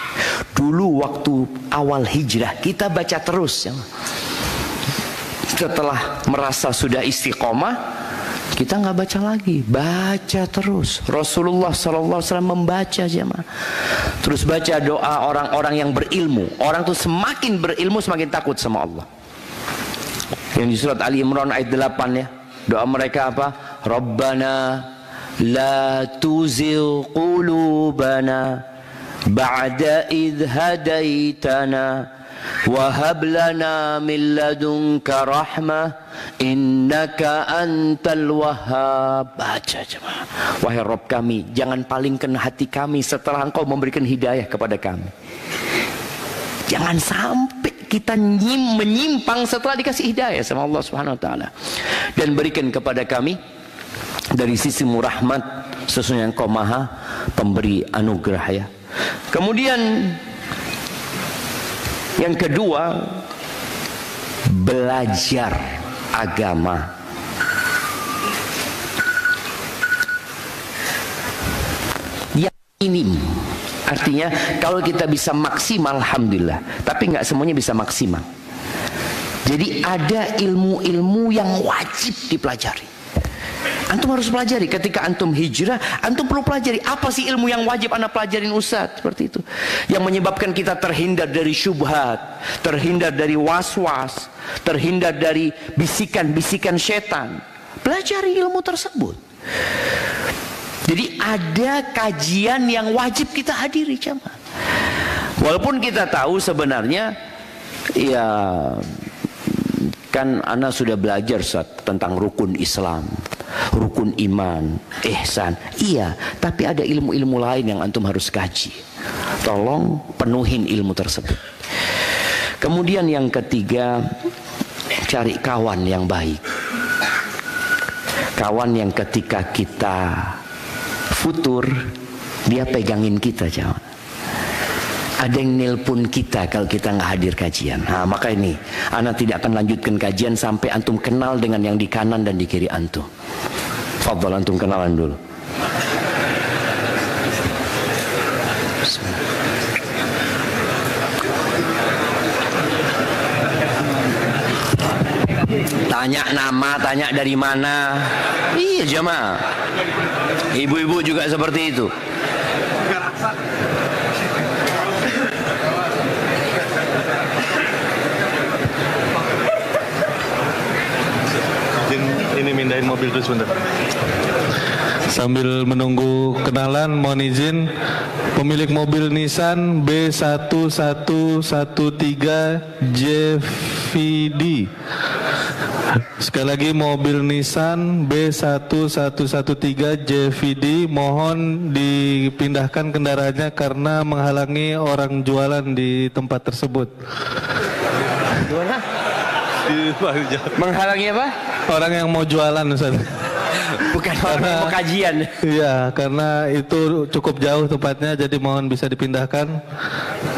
Dulu waktu awal hijrah kita baca terus jemaah. Setelah merasa sudah istiqomah, kita nggak baca lagi, baca terus. Rasulullah SAW membaca jemaah. Terus baca doa orang-orang yang berilmu. Orang tuh semakin berilmu semakin takut sama Allah. Yang di surat Ali Imran ayat 8 ya. Doa mereka apa? Rabbana la tuzigh qulubana ba'da idh hadaitana wa hab lana min ladunka rahmah innaka antal wahhab. Baca jemaah. Wahai Rabb kami, jangan palingkan hati kami setelah Engkau memberikan hidayah kepada kami. Jangan sampai kita menyimpang setelah dikasih hidayah sama Allah Subhanahu wa taala. Dan berikan kepada kami dari sisimu rahmat, sesungguhnya Engkau Maha pemberi anugerah ya. Kemudian yang kedua, belajar agama. minim. Artinya kalau kita bisa maksimal, alhamdulillah. Tapi nggak semuanya bisa maksimal. Jadi ada ilmu-ilmu yang wajib dipelajari. Antum harus pelajari. Ketika antum hijrah, antum perlu pelajari. Apa sih ilmu yang wajib anda pelajarin Ustaz? Seperti itu. Yang menyebabkan kita terhindar dari syubhat, terhindar dari was-was, terhindar dari bisikan-bisikan setan. Pelajari ilmu tersebut. Jadi ada kajian yang wajib kita hadiri, jamaah. Walaupun kita tahu sebenarnya, ya kan ana sudah belajar Ustaz, tentang rukun Islam, rukun iman, ihsan. Iya, tapi ada ilmu-ilmu lain yang antum harus kaji. Tolong penuhin ilmu tersebut. Kemudian yang ketiga, cari kawan yang baik. Kawan yang ketika kita futur, dia pegangin kita, jawab. Ada yang nelpon kita kalau kita nggak hadir kajian. Nah, maka ini, ana tidak akan lanjutkan kajian sampai antum kenal dengan yang di kanan dan di kiri antum. Fadhal, antum kenalan dulu. Tanya nama, tanya dari mana. Iya jamaah. Ibu-ibu juga seperti itu. Ini mindahin mobil dulu sebentar. Sambil menunggu kenalan, mohon izin, pemilik mobil Nissan B1113JVD. Sekali lagi, mobil Nissan B1113JVD, mohon dipindahkan kendaraannya karena menghalangi orang jualan di tempat tersebut. Gimana? Menghalangi apa? Orang yang mau jualan, Ustaz. Bukan orang yang mau kajian. Iya, karena itu cukup jauh tempatnya, jadi mohon bisa dipindahkan.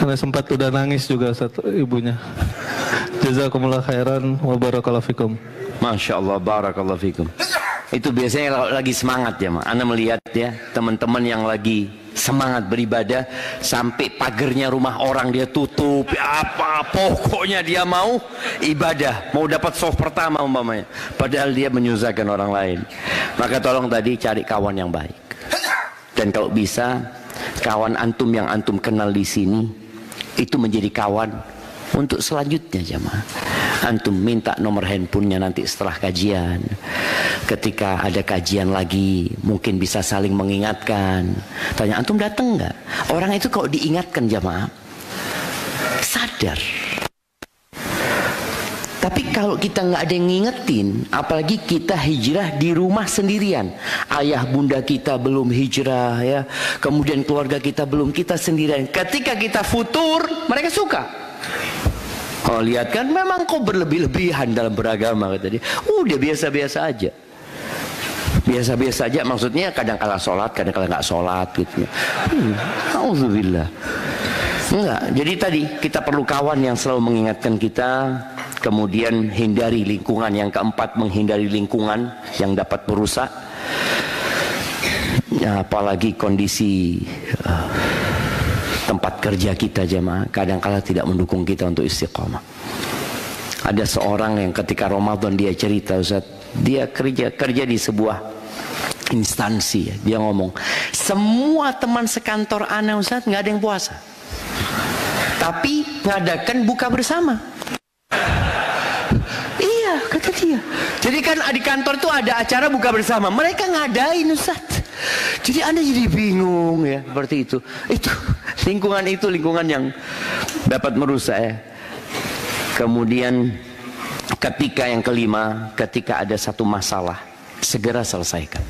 Karena sempat udah nangis juga Ustaz, ibunya. Jazakumullah khairan wa barakallahu fikum. Masya Allah, barakallahu fikum. Itu biasanya lagi semangat ya, Mak. Anda melihat ya, teman-teman yang lagi semangat beribadah, sampai pagernya rumah orang dia tutup, apa pokoknya dia mau ibadah, mau dapat soft pertama umpamanya, padahal dia menyusahkan orang lain. Maka tolong tadi cari kawan yang baik. Dan kalau bisa kawan antum yang antum kenal di sini itu menjadi kawan untuk selanjutnya, jamaah. Antum minta nomor handphonenya nanti setelah kajian. Ketika ada kajian lagi, mungkin bisa saling mengingatkan. Tanya, antum datang nggak? Orang itu kalau diingatkan, jamaah, sadar. Tapi kalau kita nggak ada yang ngingetin, apalagi kita hijrah di rumah sendirian, ayah bunda kita belum hijrah ya, kemudian keluarga kita belum, kita sendirian. Ketika kita futur, mereka suka. Oh lihat kan, memang kok berlebih-lebihan dalam beragama, kata dia. Udah biasa-biasa aja. Biasa-biasa aja, maksudnya kadang-kala sholat, kadang-kala nggak sholat gitu. Alhamdulillah. Enggak, jadi tadi kita perlu kawan yang selalu mengingatkan kita. Kemudian hindari lingkungan. Yang keempat, menghindari lingkungan yang dapat merusak. Ya, apalagi kondisi tempat kerja kita, jemaah, kadang-kala tidak mendukung kita untuk istiqamah. Ada seorang yang ketika Ramadan dia cerita, Ustaz, dia kerja di sebuah instansi. Dia ngomong, semua teman sekantor ana, Ustaz, nggak ada yang puasa, tapi ngadakan buka bersama. Iya, kata dia. Jadi kan di kantor itu ada acara buka bersama, mereka ngadain, Ustaz. Jadi Anda jadi bingung ya, seperti itu. Itu lingkungan yang dapat merusak ya. Kemudian ketika yang kelima, ketika ada satu masalah, segera selesaikan.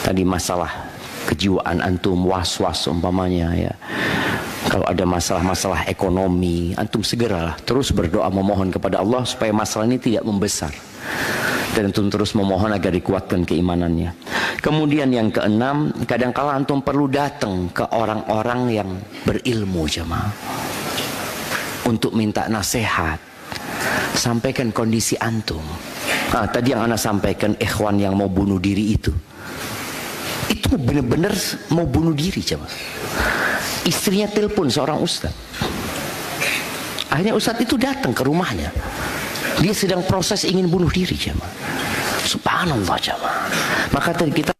Tadi masalah kejiwaan antum, was-was umpamanya ya. Kalau ada masalah-masalah ekonomi, antum segeralah terus berdoa memohon kepada Allah supaya masalah ini tidak membesar. Dan antum terus memohon agar dikuatkan keimanannya. Kemudian yang keenam, kadang-kala antum perlu datang ke orang-orang yang berilmu, jemaah, untuk minta nasihat. Sampaikan kondisi antum. Tadi yang ana sampaikan, ikhwan yang mau bunuh diri Itu benar-benar mau bunuh diri coba. Istrinya telepon seorang ustaz. Akhirnya ustaz itu datang ke rumahnya. Dia sedang proses ingin bunuh diri coba. Subhanallah coba. Maka tadi kita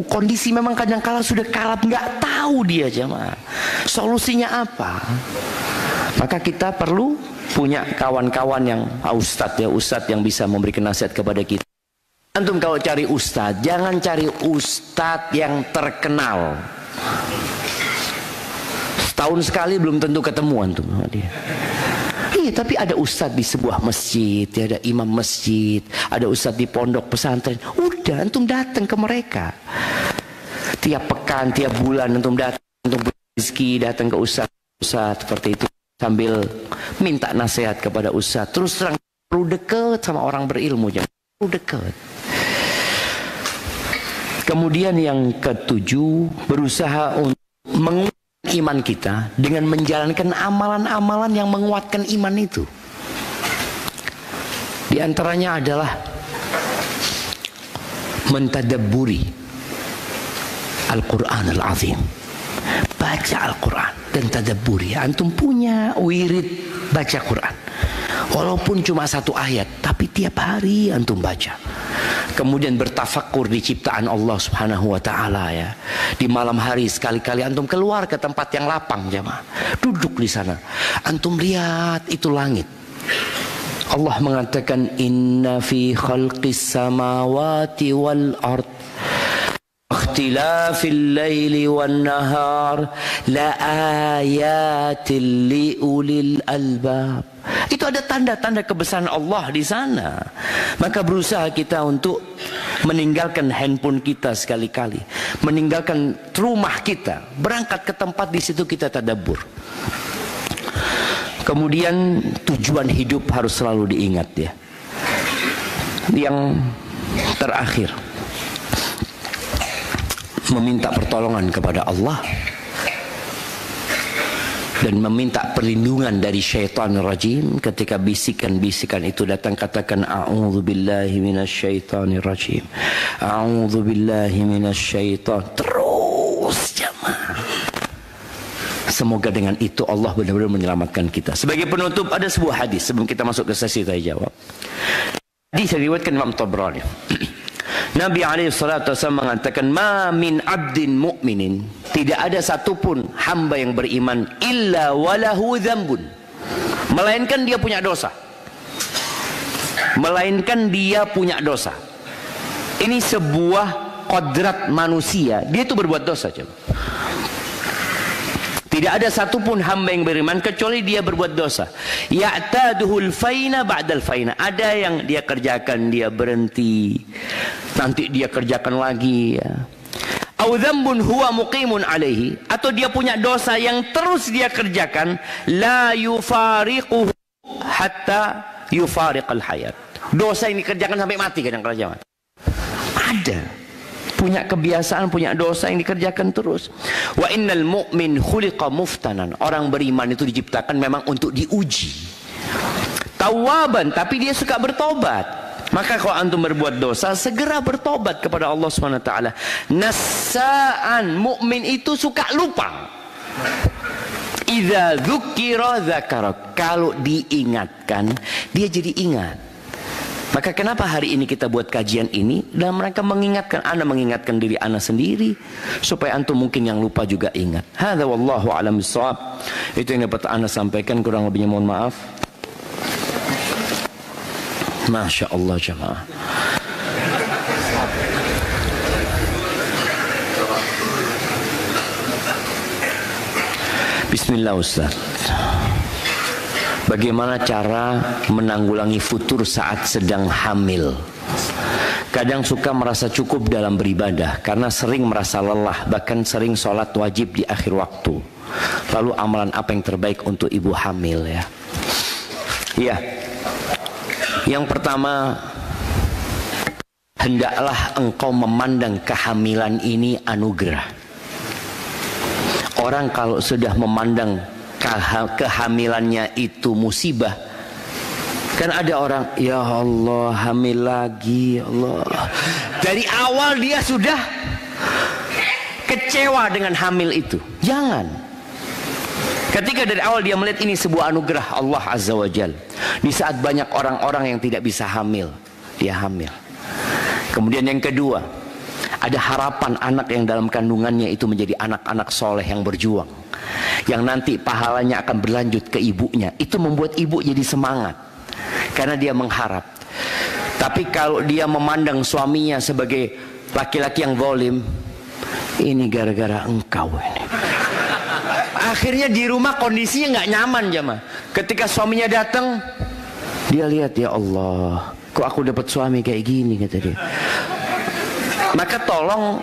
kondisi memang kadang-kala sudah karat, nggak tahu dia jemaah solusinya apa. Maka kita perlu punya kawan-kawan yang ustadz yang bisa memberikan nasihat kepada kita. Antum kalau cari ustadz, jangan cari ustadz yang terkenal. Setahun sekali belum tentu ketemu antum sama dia. Iya, tapi ada ustadz di sebuah masjid, ada imam masjid, ada ustadz di pondok pesantren. Udah, antum datang ke mereka. Tiap pekan, tiap bulan antum datang untuk rezeki, datang ke ustadz seperti itu sambil minta nasihat kepada ustadz. Terus terang perlu dekat sama orang berilmu, jangan perlu dekat. Kemudian yang ketujuh, berusaha untuk menguatkan iman kita dengan menjalankan amalan-amalan yang menguatkan iman itu. Di antaranya adalah mentadabburi Al-Quran Al-Azim. Baca Al-Quran dan tadabburi. Antum punya wirid baca Quran, walaupun cuma 1 ayat, tapi tiap hari antum baca. Kemudian bertafakur di ciptaan Allah Subhanahu wa taala ya. Di malam hari sekali-kali antum keluar ke tempat yang lapang jemaah. Duduk di sana. Antum lihat itu langit. Allah mengatakan inna fi khalqis samawati wal ard ikhtilafil laili wan nahar la ayatil liulil albab. Itu ada tanda-tanda kebesaran Allah di sana. Maka berusaha kita untuk meninggalkan handphone kita sekali-kali, meninggalkan rumah kita, berangkat ke tempat di situ kita tadabbur. Kemudian tujuan hidup harus selalu diingat ya. Yang terakhir, meminta pertolongan kepada Allah dan meminta perlindungan dari syaitan rajim. Ketika bisikan-bisikan itu datang, katakan a'udzubillahi minasyaitonir rajim, a'udzubillahi minasyaiton. Terus jemaah, semoga dengan itu Allah benar-benar menyelamatkan kita. Sebagai penutup, ada sebuah hadis sebelum kita masuk ke sesi tanya jawab. Hadis yang diriwayatkan Imam Tabrani. Nabi SAW mengatakan, ma min abdin mu'minin, tidak ada satupun hamba yang beriman, illa walahu dzambun, melainkan dia punya dosa. Melainkan dia punya dosa. Ini sebuah kodrat manusia, dia itu berbuat dosa coba. Tidak ada satupun hamba yang beriman kecuali dia berbuat dosa. Ya'taduhul faina ba'dal faina. Ada yang dia kerjakan, dia berhenti, nanti dia kerjakan lagi ya. Au dzambun huwa muqimun alaihi, atau dia punya dosa yang terus dia kerjakan, la yufariquhu hatta yufariqal hayat. Dosa ini kerjakan sampai mati kadang-kadang. Ada punya kebiasaan, punya dosa yang dikerjakan terus. Wa innal mu'min khuliqa muftanan. Orang beriman itu diciptakan memang untuk diuji. Tawwaban, tapi dia suka bertobat. Maka kalau antum berbuat dosa, segera bertobat kepada Allah SWT. Nassa'an, mukmin itu suka lupa. Idza dzukira dzakara. Kalau diingatkan, dia jadi ingat. Maka kenapa hari ini kita buat kajian ini? Dan mereka mengingatkan, Anda mengingatkan diri Anda sendiri, supaya antum mungkin yang lupa juga ingat. Hadza wallahu a'lam bissawab. Itu yang dapat Anda sampaikan, kurang lebihnya mohon maaf. Masya Allah jemaah. Bismillah Ustaz. Bagaimana cara menanggulangi futur saat sedang hamil? Kadang suka merasa cukup dalam beribadah karena sering merasa lelah, bahkan sering sholat wajib di akhir waktu. Lalu amalan apa yang terbaik untuk ibu hamil ya? Ya, yang pertama, hendaklah engkau memandang kehamilan ini anugerah. Orang kalau sudah memandang kehamilannya itu musibah, kan ada orang, ya Allah hamil lagi, ya Allah. Dari awal dia sudah kecewa dengan hamil itu. Jangan. Ketika dari awal dia melihat ini sebuah anugerah Allah Azza wa Jal. Di saat banyak orang-orang yang tidak bisa hamil, dia hamil. Kemudian yang kedua, ada harapan anak yang dalam kandungannya itu menjadi anak-anak soleh yang berjuang, yang nanti pahalanya akan berlanjut ke ibunya. Itu membuat ibu jadi semangat, karena dia mengharap. Tapi kalau dia memandang suaminya sebagai laki-laki yang zalim, ini gara-gara engkau ini. Akhirnya di rumah kondisinya nggak nyaman jemaah. Ketika suaminya datang, dia lihat, ya Allah, kok aku dapat suami kayak gini, kata dia. Maka tolong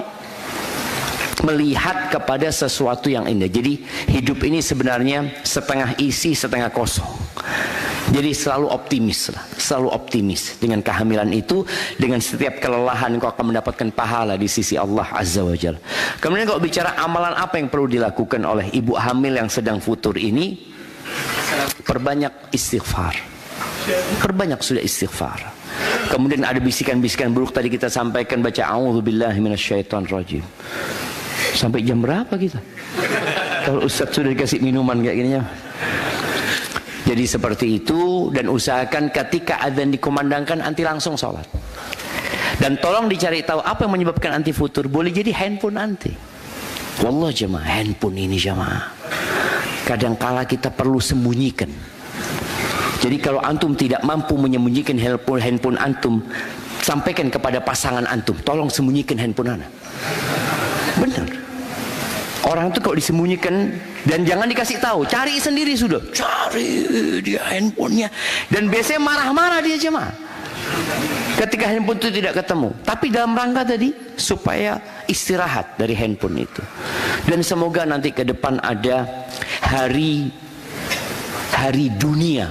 melihat kepada sesuatu yang indah. Jadi hidup ini sebenarnya setengah isi setengah kosong. Jadi selalu optimis lah, selalu optimis dengan kehamilan itu. Dengan setiap kelelahan kau akan mendapatkan pahala di sisi Allah Azza wa Jalla. Kemudian kalau bicara amalan apa yang perlu dilakukan oleh ibu hamil yang sedang futur ini, perbanyak istighfar. Perbanyak sudah istighfar. Kemudian ada bisikan-bisikan buruk tadi kita sampaikan, baca a'udzubillahi minasyaitonirrajim. Sampai jam berapa kita? Kalau Ustaz sudah dikasih minuman kayak gini ya. Jadi seperti itu, dan usahakan ketika adzan dikumandangkan anti langsung sholat. Dan tolong dicari tahu apa yang menyebabkan anti futur. Boleh jadi handphone anti. Wallah jemaah, handphone ini jemaah, kadangkala kita perlu sembunyikan. Jadi kalau antum tidak mampu menyembunyikan handphone antum, sampaikan kepada pasangan antum, tolong sembunyikan handphone anda. Benar. Orang itu kalau disembunyikan dan jangan dikasih tahu, cari sendiri sudah. Cari dia handphonenya. Dan biasanya marah-marah dia jemaah ketika handphone itu tidak ketemu. Tapi dalam rangka tadi supaya istirahat dari handphone itu. Dan semoga nanti ke depan ada hari dunia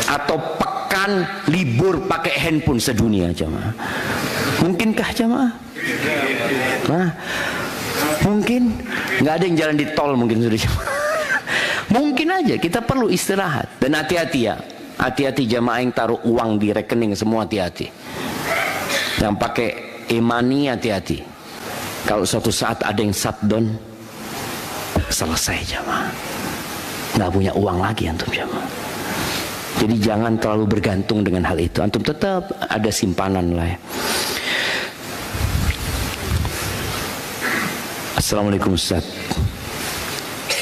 atau pekan libur pakai handphone sedunia jemaah. Mungkinkah jemaah? Nah, mungkin nggak ada yang jalan di tol mungkin sudah. Mungkin aja kita perlu istirahat. Dan hati-hati ya, hati-hati jamaah yang taruh uang di rekening semua, hati-hati. Yang pakai e-money hati-hati. Kalau suatu saat ada yang shutdown, selesai jamaah, nggak punya uang lagi antum jamaah. Jadi jangan terlalu bergantung dengan hal itu. Antum tetap ada simpanan lah ya. Assalamualaikum Ustaz.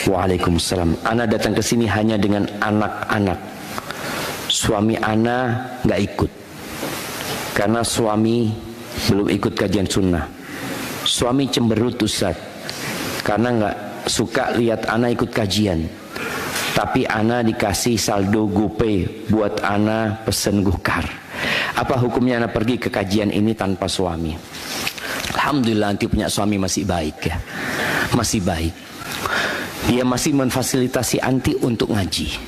Waalaikumsalam. Ana datang ke sini hanya dengan anak-anak. Suami ana nggak ikut karena suami belum ikut kajian sunnah. Suami cemberut Ustaz karena nggak suka lihat ana ikut kajian. Tapi ana dikasih saldo GoPay buat ana pesen gukar. Apa hukumnya ana pergi ke kajian ini tanpa suami? Alhamdulillah anti punya suami masih baik ya. Masih baik. Dia masih memfasilitasi anti untuk ngaji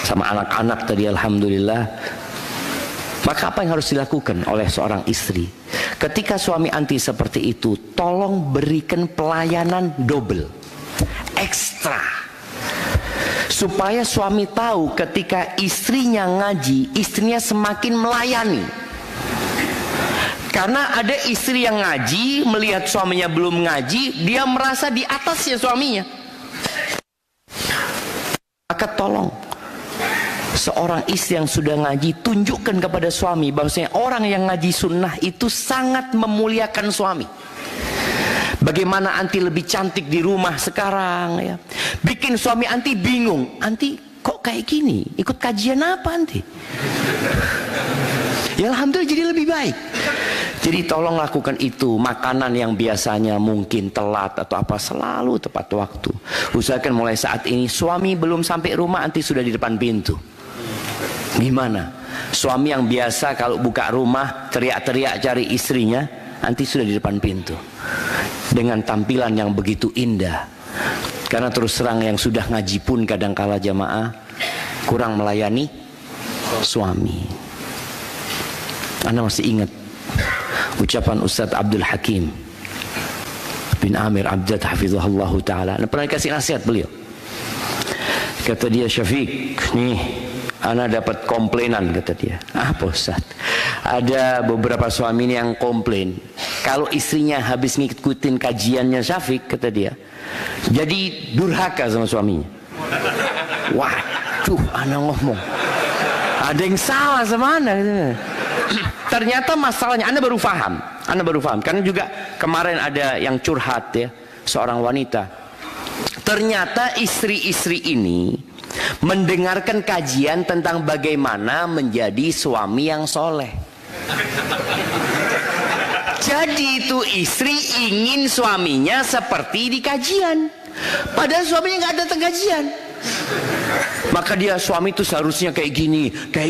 sama anak-anak tadi, alhamdulillah. Maka apa yang harus dilakukan oleh seorang istri? Ketika suami anti seperti itu, tolong berikan pelayanan double, ekstra, supaya suami tahu ketika istrinya ngaji, istrinya semakin melayani. Karena ada istri yang ngaji, melihat suaminya belum ngaji, dia merasa di atasnya suaminya. Maka tolong, seorang istri yang sudah ngaji, tunjukkan kepada suami bahwasanya orang yang ngaji sunnah itu sangat memuliakan suami. Bagaimana anti lebih cantik di rumah sekarang ya. Bikin suami anti bingung. Anti kok kayak gini? Ikut kajian apa anti? Ya alhamdulillah jadi lebih baik. Jadi tolong lakukan itu. Makanan yang biasanya mungkin telat atau apa, selalu tepat waktu. Usahakan mulai saat ini suami belum sampai rumah anti sudah di depan pintu. Gimana? Suami yang biasa kalau buka rumah teriak-teriak cari istrinya, anti sudah di depan pintu dengan tampilan yang begitu indah. Karena terus terang yang sudah ngaji pun kadangkala jamaah kurang melayani suami. Anda masih ingat ucapan Ustaz Abdul Hakim bin Amir Abjad hafizahullah ta'ala. Anda pernah kasih nasihat beliau. Kata dia, Syafiq, nih Ana dapat komplainan, kata dia. Apa Ustaz? Ada beberapa suami ini yang komplain kalau istrinya habis ngikutin kajiannya Syafiq, kata dia, jadi durhaka sama suaminya. Waduh, ana ngomong, ada yang salah sama ana. Ternyata masalahnya, ana baru paham. Karena juga kemarin ada yang curhat ya, seorang wanita. Ternyata istri-istri ini mendengarkan kajian tentang bagaimana menjadi suami yang soleh. Jadi itu istri ingin suaminya seperti di kajian, padahal suaminya nggak datang kajian. Maka dia, suami itu seharusnya kayak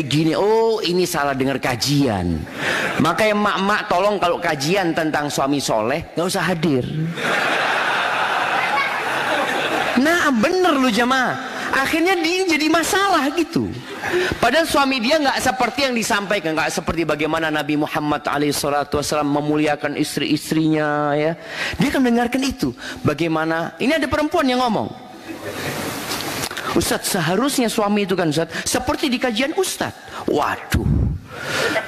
gini. Oh, ini salah dengar kajian. Makanya mak tolong kalau kajian tentang suami soleh nggak usah hadir. Nah bener lu jamaah. Akhirnya dia jadi masalah gitu. Padahal suami dia nggak seperti yang disampaikan, nggak seperti bagaimana Nabi Muhammad SAW memuliakan istri-istrinya ya. Dia akan mendengarkan itu. Bagaimana? Ini ada perempuan yang ngomong, Ustadz, seharusnya suami itu kan Ustadz seperti di kajian Ustadz. Waduh,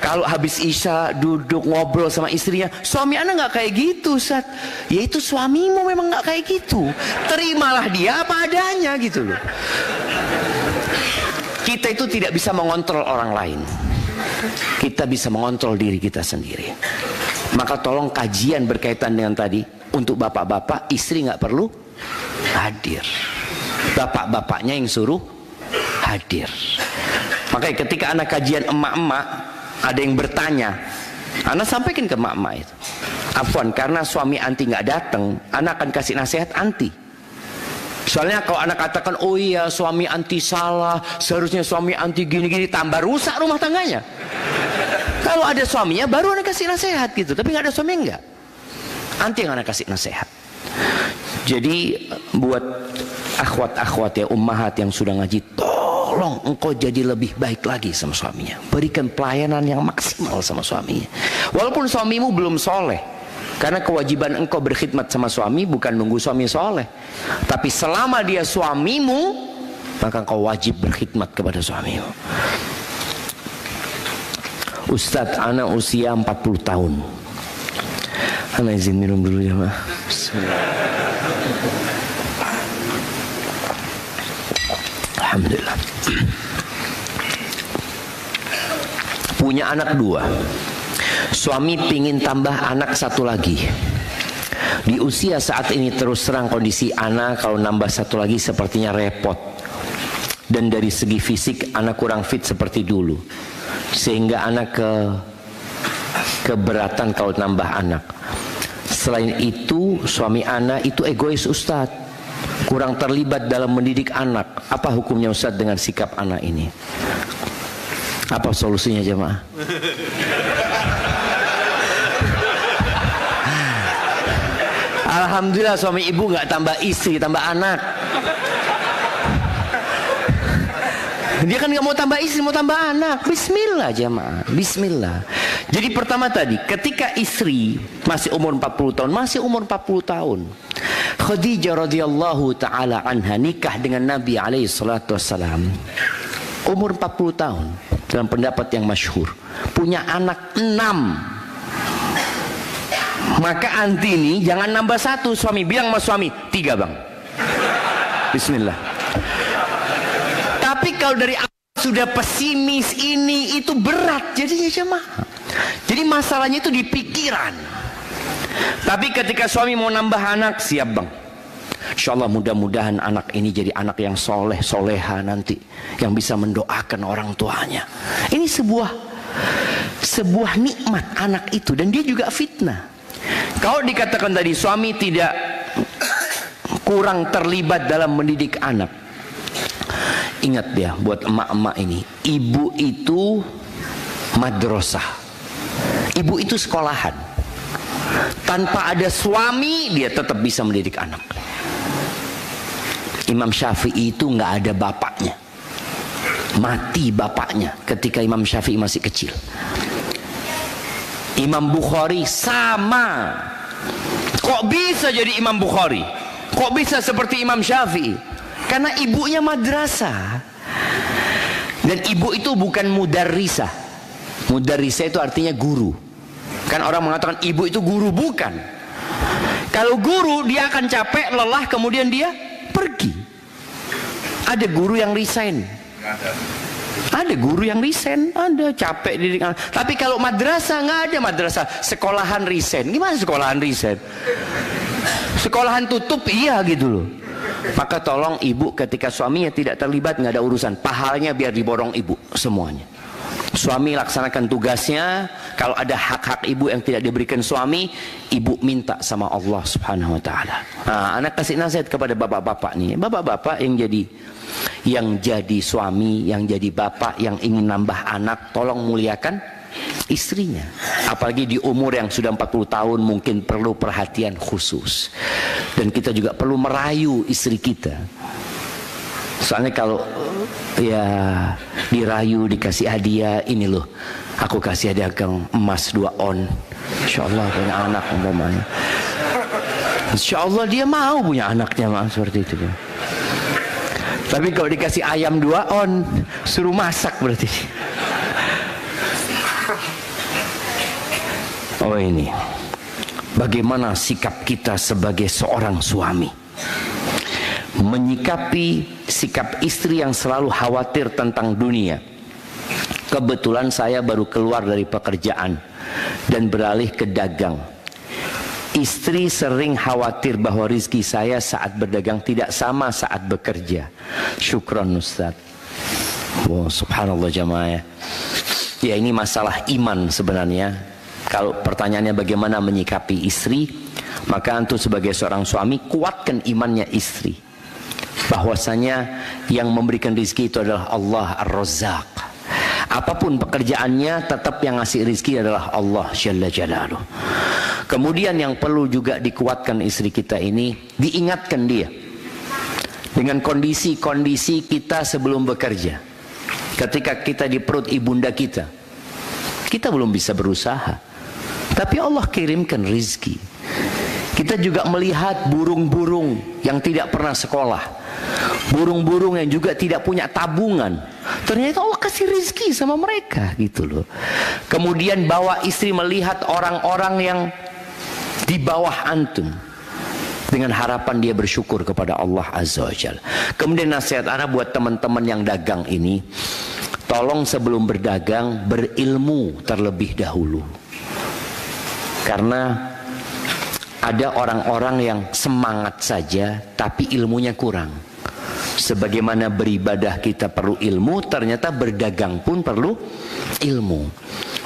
kalau habis isya duduk ngobrol sama istrinya, suami anak nggak kayak gitu Ustadz. Ya itu suamimu memang nggak kayak gitu. Terimalah dia apa adanya gitu loh. Kita itu tidak bisa mengontrol orang lain. Kita bisa mengontrol diri kita sendiri. Maka tolong kajian berkaitan dengan tadi, untuk bapak-bapak, istri nggak perlu hadir. Bapak-bapaknya yang suruh hadir. Makanya ketika anak kajian emak-emak, ada yang bertanya, anak sampaikan ke emak-emak itu, afwan, karena suami anti nggak datang, anak akan kasih nasihat anti. Soalnya kalau anak katakan, oh iya suami anti salah, seharusnya suami anti gini-gini, tambah rusak rumah tangganya. Kalau ada suaminya baru anak kasih nasihat gitu, tapi nggak ada suami enggak, anti yang anak kasih nasihat. Jadi buat akhwat-akhwat ya, ummahat yang sudah ngaji, tolong engkau jadi lebih baik lagi sama suaminya. Berikan pelayanan yang maksimal sama suaminya. Walaupun suamimu belum soleh, karena kewajiban engkau berkhidmat sama suami bukan nunggu suami soleh. Tapi selama dia suamimu, maka engkau wajib berkhidmat kepada suamimu. Ustadz, anak usia 40 tahun. Anak izin minum dulu ya, Ma. Alhamdulillah. Punya anak 2. Suami pingin tambah anak 1 lagi. Di usia saat ini terus terang kondisi anak kalau nambah 1 lagi sepertinya repot. Dan dari segi fisik anak kurang fit seperti dulu. Sehingga anak keberatan kalau nambah anak. Selain itu suami anak itu egois Ustadz, kurang terlibat dalam mendidik anak. Apa hukumnya Ustadz dengan sikap anak ini? Apa solusinya jemaah? Alhamdulillah suami ibu nggak tambah istri, tambah anak. Dia kan nggak mau tambah istri, mau tambah anak. Bismillah jemaah, bismillah. Jadi pertama tadi, ketika istri masih umur 40 tahun, Khadijah radhiyallahu taala anha nikah dengan Nabi alaihi salatu wassalam. Umur 40 tahun dalam pendapat yang masyhur. Punya anak 6. Maka anti ini jangan nambah 1, suami bilang sama suami 3 bang. Bismillah. Tapi kalau dari awal sudah pesimis, ini itu berat jadinya jemaah. Jadi masalahnya itu di pikiran. Tapi ketika suami mau nambah anak, siap bang. Insyaallah mudah-mudahan anak ini jadi anak yang soleh, soleha nanti, yang bisa mendoakan orang tuanya. Ini sebuah nikmat anak itu, dan dia juga fitnah. Kalau dikatakan tadi suami tidak kurang terlibat dalam mendidik anak, ingat dia buat emak-emak ini, ibu itu madrasah, ibu itu sekolahan. Tanpa ada suami dia tetap bisa mendidik anak. Imam Syafi'i itu nggak ada bapaknya, mati bapaknya ketika Imam Syafi'i masih kecil. Imam Bukhari sama. Kok bisa jadi Imam Bukhari? Kok bisa seperti Imam Syafi'i? Karena ibunya madrasah. Dan ibu itu bukan mudarrisah. Mudarrisah itu artinya guru. Kan orang mengatakan ibu itu guru, bukan. Kalau guru dia akan capek, lelah, kemudian dia pergi. Ada guru yang resign. Ada guru yang resign, ada capek didik anak. Tapi kalau madrasah nggak ada madrasah. Sekolahan resign. Gimana sekolahan resign? Sekolahan tutup, iya gitu loh. Maka tolong ibu ketika suaminya tidak terlibat, nggak ada urusan, pahalanya biar diborong ibu semuanya. Suami laksanakan tugasnya. Kalau ada hak-hak ibu yang tidak diberikan suami, ibu minta sama Allah Subhanahu wa taala. Nah, anak kasih nasihat kepada bapak-bapak nih. Bapak-bapak yang jadi suami, yang jadi bapak, yang ingin nambah anak, tolong muliakan istrinya. Apalagi di umur yang sudah 40 tahun mungkin perlu perhatian khusus. Dan kita juga perlu merayu istri kita. Soalnya kalau ya dirayu, dikasih hadiah, ini loh, aku kasih hadiah kang emas 2 on. Insya Allah punya anak umpamanya. Insya Allah dia mau punya anaknya seperti itu. Tapi kalau dikasih ayam 2 on, suruh masak berarti. Oh ini, bagaimana sikap kita sebagai seorang suami menyikapi sikap istri yang selalu khawatir tentang dunia. Kebetulan saya baru keluar dari pekerjaan dan beralih ke dagang. Istri sering khawatir bahwa rizki saya saat berdagang tidak sama saat bekerja. Syukron Ustaz. Wow, subhanallah jamaah. Ya ini masalah iman sebenarnya. Kalau pertanyaannya bagaimana menyikapi istri, maka antum sebagai seorang suami kuatkan imannya istri. Bahwasanya yang memberikan rizki itu adalah Allah Ar-Razzaq. Apapun pekerjaannya, tetap yang ngasih rizki adalah Allah Jalla Jalaluh. Kemudian yang perlu juga dikuatkan istri kita ini, diingatkan dia dengan kondisi-kondisi kita sebelum bekerja. Ketika kita di perut ibunda kita belum bisa berusaha, tapi Allah kirimkan rizki. Kita juga melihat burung-burung yang tidak pernah sekolah, burung-burung yang juga tidak punya tabungan. Ternyata Allah kasih rizki sama mereka gitu loh. Kemudian bawa istri melihat orang-orang yang di bawah antum, dengan harapan dia bersyukur kepada Allah Azza wa Jalla. Kemudian nasihat ana buat teman-teman yang dagang ini, tolong sebelum berdagang berilmu terlebih dahulu. Karena ada orang-orang yang semangat saja tapi ilmunya kurang. Sebagaimana beribadah kita perlu ilmu, ternyata berdagang pun perlu ilmu.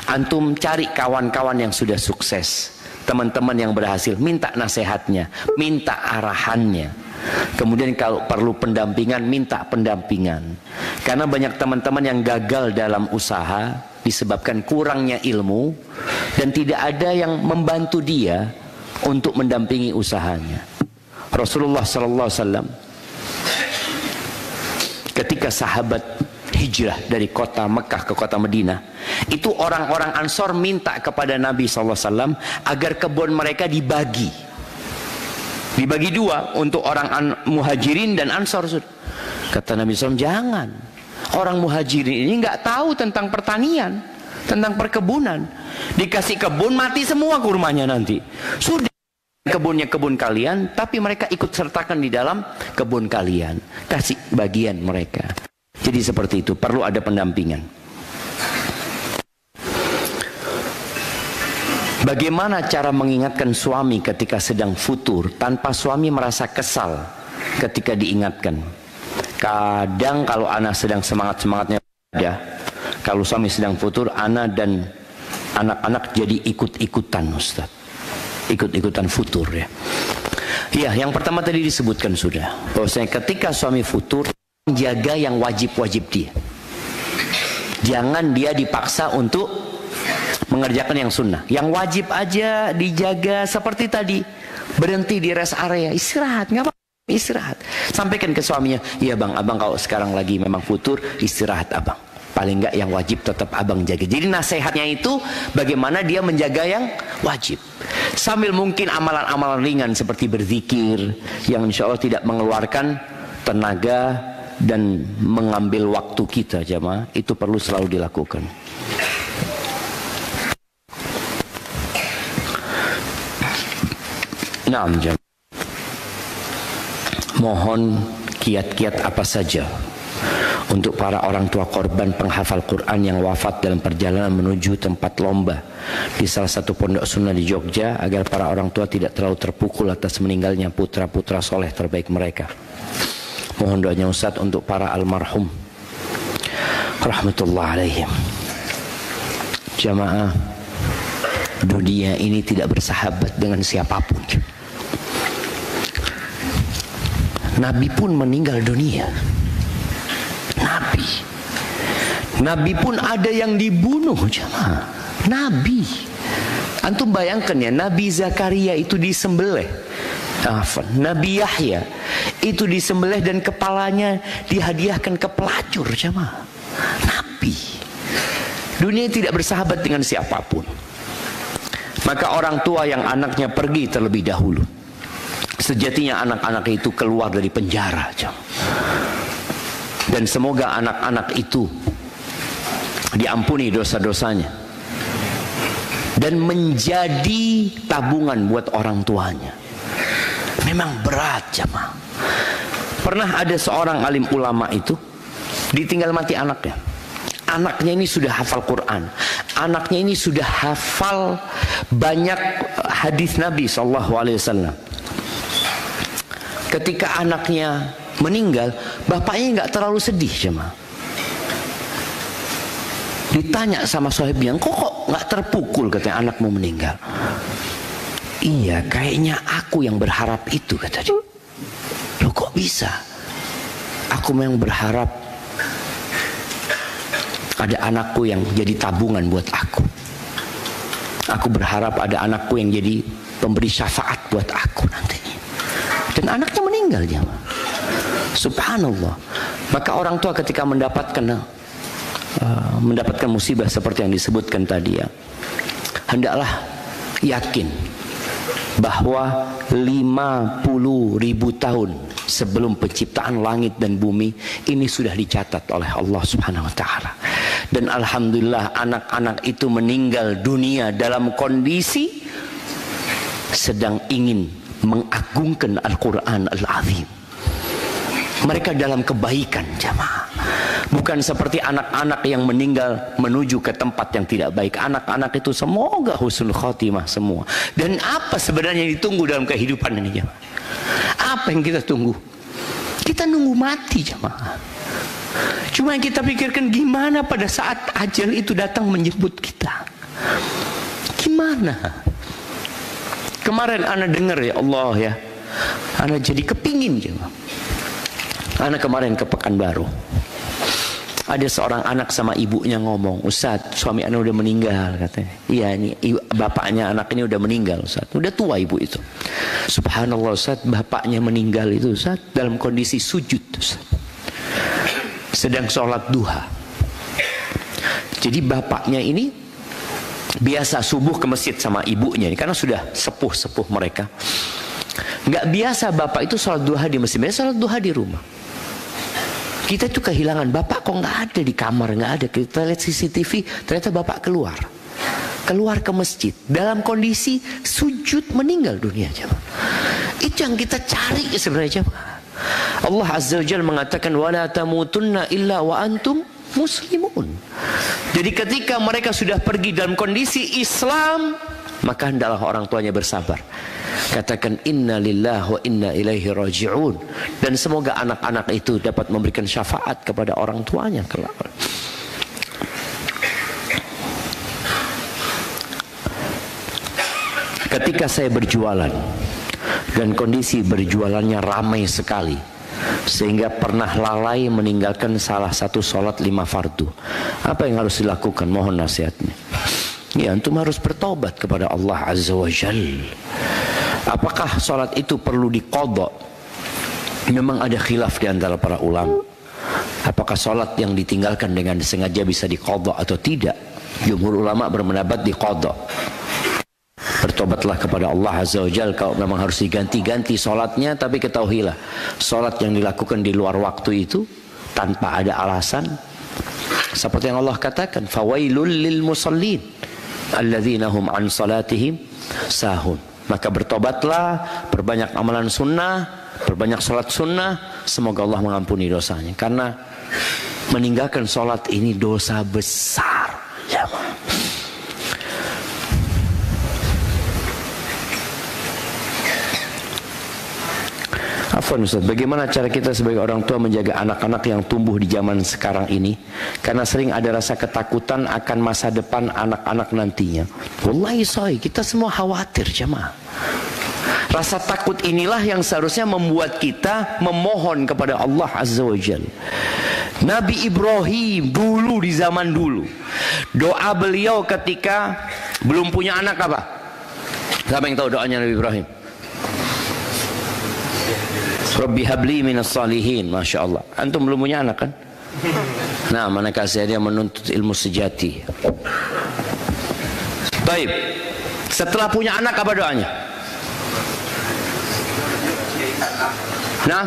Antum cari kawan-kawan yang sudah sukses, teman-teman yang berhasil, minta nasihatnya, minta arahannya. Kemudian kalau perlu pendampingan, minta pendampingan. Karena banyak teman-teman yang gagal dalam usaha disebabkan kurangnya ilmu dan tidak ada yang membantu dia untuk mendampingi usahanya. Rasulullah sallallahu alaihi wasallam ketika sahabat hijrah dari kota Mekah ke kota Madinah, itu orang-orang Ansor minta kepada Nabi sallallahu alaihi wasallam agar kebun mereka dibagi 2 untuk orang Muhajirin dan Ansor. Kata Nabi SAW, jangan. Orang Muhajirin ini nggak tahu tentang pertanian, tentang perkebunan. Dikasih kebun mati semua kurmanya nanti. Sudah, kebunnya kebun kalian, tapi mereka ikut sertakan di dalam kebun kalian. Kasih bagian mereka. Jadi seperti itu, perlu ada pendampingan. Bagaimana cara mengingatkan suami ketika sedang futur tanpa suami merasa kesal ketika diingatkan? Kadang kalau anak sedang semangat-semangatnya ada, kalau suami sedang futur, anak dan anak-anak jadi ikut-ikutan Ustaz. Ikut-ikutan futur ya. Iya, yang pertama tadi disebutkan sudah, bahwasanya ketika suami futur, jaga yang wajib-wajib dia. Jangan dia dipaksa untuk mengerjakan yang sunnah. Yang wajib aja dijaga, seperti tadi, berhenti di rest area, istirahat, nggak apa-apa, istirahat. Sampaikan ke suaminya, iya bang, abang kalau sekarang lagi memang futur, istirahat abang. Paling nggak yang wajib tetap abang jaga. Jadi nasihatnya itu bagaimana dia menjaga yang wajib. Sambil mungkin amalan-amalan ringan seperti berzikir, yang insya Allah tidak mengeluarkan tenaga dan mengambil waktu kita jamaah, itu perlu selalu dilakukan. Naam jamaah. Mohon kiat-kiat apa saja untuk para orang tua korban penghafal Quran yang wafat dalam perjalanan menuju tempat lomba di salah satu pondok sunnah di Jogja, agar para orang tua tidak terlalu terpukul atas meninggalnya putra-putra soleh terbaik mereka. Mohon doanya Ustaz untuk para almarhum rahmatullah alaihim. Jamaah, dunia ini tidak bersahabat dengan siapapun. Nabi pun meninggal dunia. Nabi pun ada yang dibunuh jemaah. Nabi. Antum bayangkan ya, Nabi Zakaria itu disembelih. Nabi Yahya itu disembelih dan kepalanya dihadiahkan ke pelacur jemaah. Nabi. Dunia tidak bersahabat dengan siapapun. Maka orang tua yang anaknya pergi terlebih dahulu, sejatinya anak-anak itu keluar dari penjara jemaah. Dan semoga anak-anak itu diampuni dosa-dosanya dan menjadi tabungan buat orang tuanya. Memang berat jemaah. Pernah ada seorang alim ulama itu ditinggal mati anaknya. Anaknya ini sudah hafal Quran, anaknya ini sudah hafal banyak hadis Nabi SAW. Ketika anaknya meninggal, bapaknya nggak terlalu sedih jemaah. Ditanya sama sahibnya, kok nggak terpukul katanya anakmu meninggal? Iya, kayaknya aku yang berharap itu kata dia. Loh kok bisa? Aku memang berharap ada anakku yang jadi tabungan buat aku. Aku berharap ada anakku yang jadi pemberi syafaat buat aku nantinya. Dan anaknya meninggal jemaah. Subhanallah. Maka orang tua ketika mendapatkan musibah seperti yang disebutkan tadi ya, hendaklah yakin bahwa 50.000 tahun sebelum penciptaan langit dan bumi ini sudah dicatat oleh Allah Subhanahu wa taala. Dan alhamdulillah anak-anak itu meninggal dunia dalam kondisi sedang ingin mengagungkan Al-Quran Al-Azim. Mereka dalam kebaikan jamaah. Bukan seperti anak-anak yang meninggal menuju ke tempat yang tidak baik. Anak-anak itu semoga husnul khotimah semua. Dan apa sebenarnya yang ditunggu dalam kehidupan ini jamaah? Apa yang kita tunggu? Kita nunggu mati jamaah. Cuma yang kita pikirkan gimana pada saat ajal itu datang menjemput kita. Gimana? Kemarin ana dengar ya Allah ya, ana jadi kepingin jemaah. Ana kemarin ke Pekanbaru. Ada seorang anak sama ibunya ngomong, Ustaz, suami ana udah meninggal katanya. Iya ini bapaknya anak ini udah meninggal Ustaz. Udah tua ibu itu. Subhanallah Ustaz, bapaknya meninggal itu Ustaz dalam kondisi sujud Ustaz. Sedang sholat duha. Jadi bapaknya ini biasa subuh ke masjid sama ibunya karena sudah sepuh-sepuh mereka. Nggak biasa bapak itu sholat duha di masjid, biasa sholat duha di rumah. Kita tuh kehilangan bapak, kok nggak ada di kamar, nggak ada. Kita lihat CCTV, ternyata bapak keluar ke masjid dalam kondisi sujud meninggal dunia jemaah. Itu yang kita cari sebenarnya jemaah. Allah Azza wa Jalla mengatakan wala tamutunna illa wa antum muslimun. Jadi ketika mereka sudah pergi dalam kondisi Islam, maka hendaklah orang tuanya bersabar. Katakan inna lillahi wa inna ilaihi raji'un. Dan semoga anak-anak itu dapat memberikan syafaat kepada orang tuanya kelak. Ketika saya berjualan dan kondisi berjualannya ramai sekali, sehingga pernah lalai meninggalkan salah satu sholat 5 fardu. Apa yang harus dilakukan? Mohon nasihatnya. Ya, antum harus bertobat kepada Allah Azza wa Jalla. Apakah sholat itu perlu diqadha? Memang ada khilaf di antara para ulama. Apakah sholat yang ditinggalkan dengan sengaja bisa diqadha atau tidak? Jumhur ulama berpendapat diqadha. Bertobatlah kepada Allah Azza wa Jalla kalau memang harus diganti-ganti sholatnya, tapi ketahuilah sholat yang dilakukan di luar waktu itu tanpa ada alasan, seperti yang Allah katakan, fawailul lil musallin alladzina hum an salatihim sahun. Maka bertobatlah, perbanyak amalan sunnah, perbanyak salat sunnah, semoga Allah mengampuni dosanya. Karena meninggalkan salat ini dosa besar, ya. Afwan Ustaz, bagaimana cara kita sebagai orang tua menjaga anak-anak yang tumbuh di zaman sekarang ini? Karena sering ada rasa ketakutan akan masa depan anak-anak nantinya. Wallahi say, kita semua khawatir jemaah. Rasa takut inilah yang seharusnya membuat kita memohon kepada Allah Azza wa Jalla. Nabi Ibrahim dulu di zaman dulu, doa beliau ketika belum punya anak apa? Siapa yang tahu doanya Nabi Ibrahim? Rabbi habli minas salihin. Masya Allah. Antum belum punya anak kan? Nah, mana kasih dia menuntut ilmu sejati. Baik. Setelah punya anak apa doanya? Nah,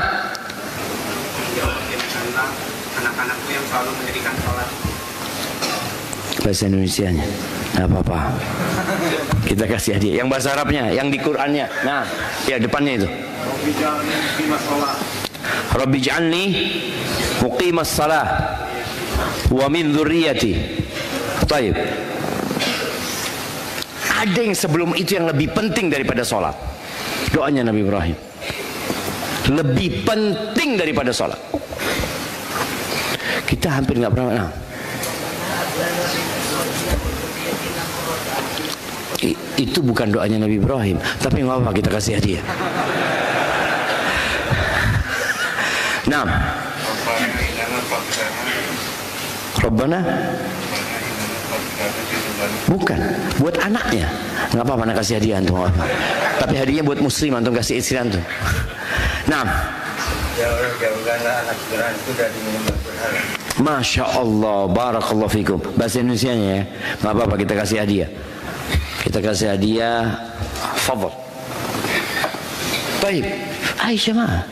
anak-anakku yang selalu mendirikan sholat. Bahasa Indonesianya nggak apa-apa, kita kasih hadiah. Yang bahasa Arabnya, yang di Qurannya. Nah, ya depannya itu. Rabbi ja'alni muqimas salah wa min dzurriyyati. Baik. Ada yang sebelum itu yang lebih penting daripada sholat. Doanya Nabi Ibrahim lebih penting daripada sholat. Kita hampir nggak pernah. Nah, itu bukan doanya Nabi Ibrahim, tapi nggak apa, kita kasih hadiah. Nah, Rabbana bukan buat anaknya, nggak apa-apa, nak kasih hadiah antum, apa. Tapi hadiahnya buat muslim, antum kasih istri antum. Nah, Masya Allah, barakallahu fikum. Bahasa Indonesianya ya, nggak apa-apa, kita kasih hadiah. Kita kasih hadiah, fadl. Baik, Aisyah mah.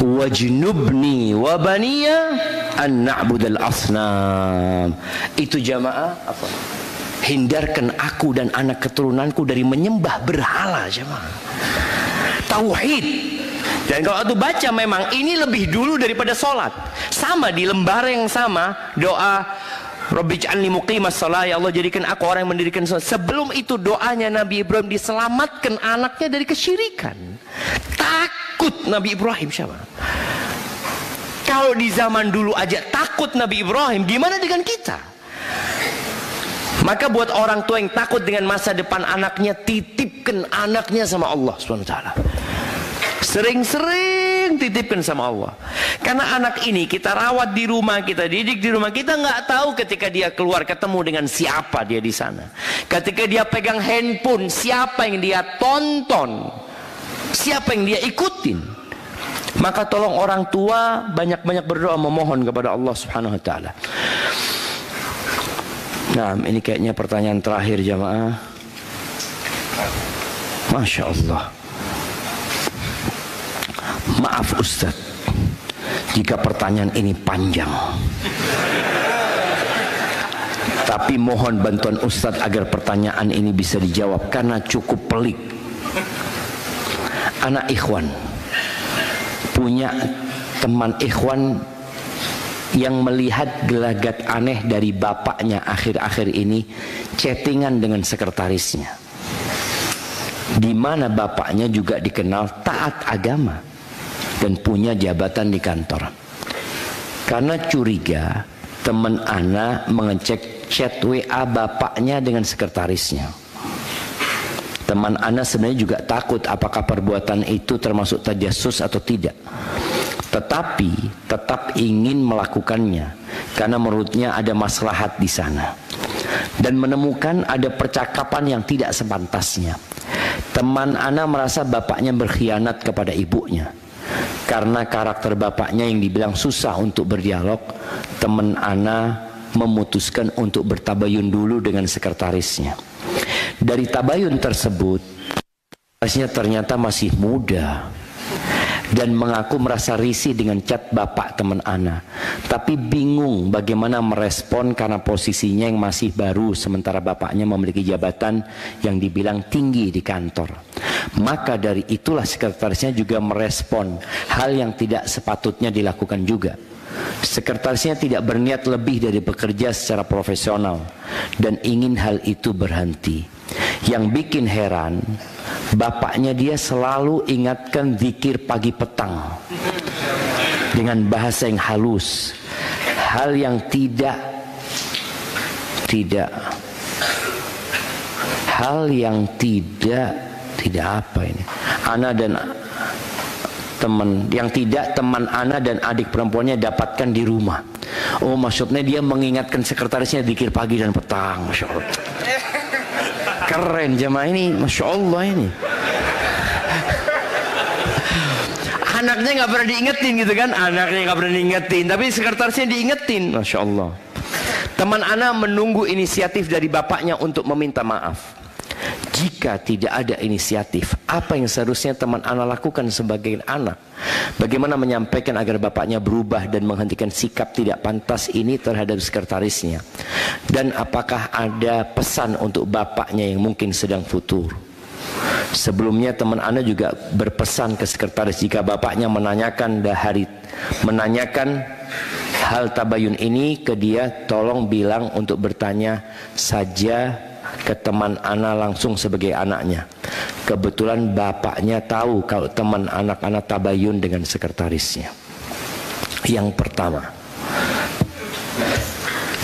Wajnubni wa baniya an na'budal asnam. Itu jamaah apa? Hindarkan aku dan anak keturunanku dari menyembah berhala, jamaah. Tauhid. Dan kalau aku baca memang ini lebih dulu daripada sholat. Sama di lembar yang sama doa Rabbi ja'alni muqimas shalah, ya Allah jadikan aku orang yang mendirikan sholat. Sebelum itu doanya Nabi Ibrahim diselamatkan anaknya dari kesyirikan. Takut Nabi Ibrahim siapa? Kalau di zaman dulu aja takut Nabi Ibrahim, gimana dengan kita? Maka buat orang tua yang takut dengan masa depan anaknya, titipkan anaknya sama Allah SWT. Sering-sering titipkan sama Allah. Karena anak ini kita rawat di rumah, kita didik di rumah, kita nggak tahu ketika dia keluar ketemu dengan siapa dia di sana. Ketika dia pegang handphone, siapa yang dia tonton, siapa yang dia ikutin. Maka tolong orang tua banyak-banyak berdoa memohon kepada Allah Subhanahu wa taala. Nah, ini kayaknya pertanyaan terakhir jamaah. Masya Allah. Maaf Ustaz, jika pertanyaan ini panjang. Tapi mohon bantuan Ustaz agar pertanyaan ini bisa dijawab karena cukup pelik. Anak ikhwan punya teman ikhwan yang melihat gelagat aneh dari bapaknya akhir-akhir ini chattingan dengan sekretarisnya, di mana bapaknya juga dikenal taat agama dan punya jabatan di kantor. Karena curiga, teman ana mengecek chat WA bapaknya dengan sekretarisnya. Teman ana sebenarnya juga takut apakah perbuatan itu termasuk tajassus atau tidak, tetapi tetap ingin melakukannya karena menurutnya ada maslahat di sana, dan menemukan ada percakapan yang tidak sepantasnya. Teman ana merasa bapaknya berkhianat kepada ibunya. Karena karakter bapaknya yang dibilang susah untuk berdialog, teman ana memutuskan untuk bertabayun dulu dengan sekretarisnya. Dari tabayun tersebut ternyata masih muda dan mengaku merasa risih dengan cat bapak teman Ana, tapi bingung bagaimana merespon karena posisinya yang masih baru sementara bapaknya memiliki jabatan yang dibilang tinggi di kantor. Maka dari itulah sekretarisnya juga merespon hal yang tidak sepatutnya dilakukan juga. Sekretarisnya tidak berniat lebih dari bekerja secara profesional dan ingin hal itu berhenti. Yang bikin heran, bapaknya dia selalu ingatkan zikir pagi petang dengan bahasa yang halus, hal yang tidak apa ini? Ana dan teman Ana dan adik perempuannya dapatkan di rumah. Oh, maksudnya dia mengingatkan sekretarisnya zikir pagi dan petang. Masya Allah. Keren jamaah ini, Masya Allah ini. Anaknya nggak pernah diingetin gitu kan? Anaknya nggak pernah diingetin, tapi sekretarisnya diingetin. Masya Allah. Teman Ana menunggu inisiatif dari bapaknya untuk meminta maaf. Jika tidak ada inisiatif, apa yang seharusnya teman Ana lakukan sebagai anak? Bagaimana menyampaikan agar bapaknya berubah dan menghentikan sikap tidak pantas ini terhadap sekretarisnya? Dan apakah ada pesan untuk bapaknya yang mungkin sedang futur? Sebelumnya teman Ana juga berpesan ke sekretaris jika bapaknya menanyakan hal tabayun ini ke dia, tolong bilang untuk bertanya saja ke teman Ana langsung sebagai anaknya. Kebetulan bapaknya tahu kalau teman anak-anak tabayun dengan sekretarisnya. Yang pertama,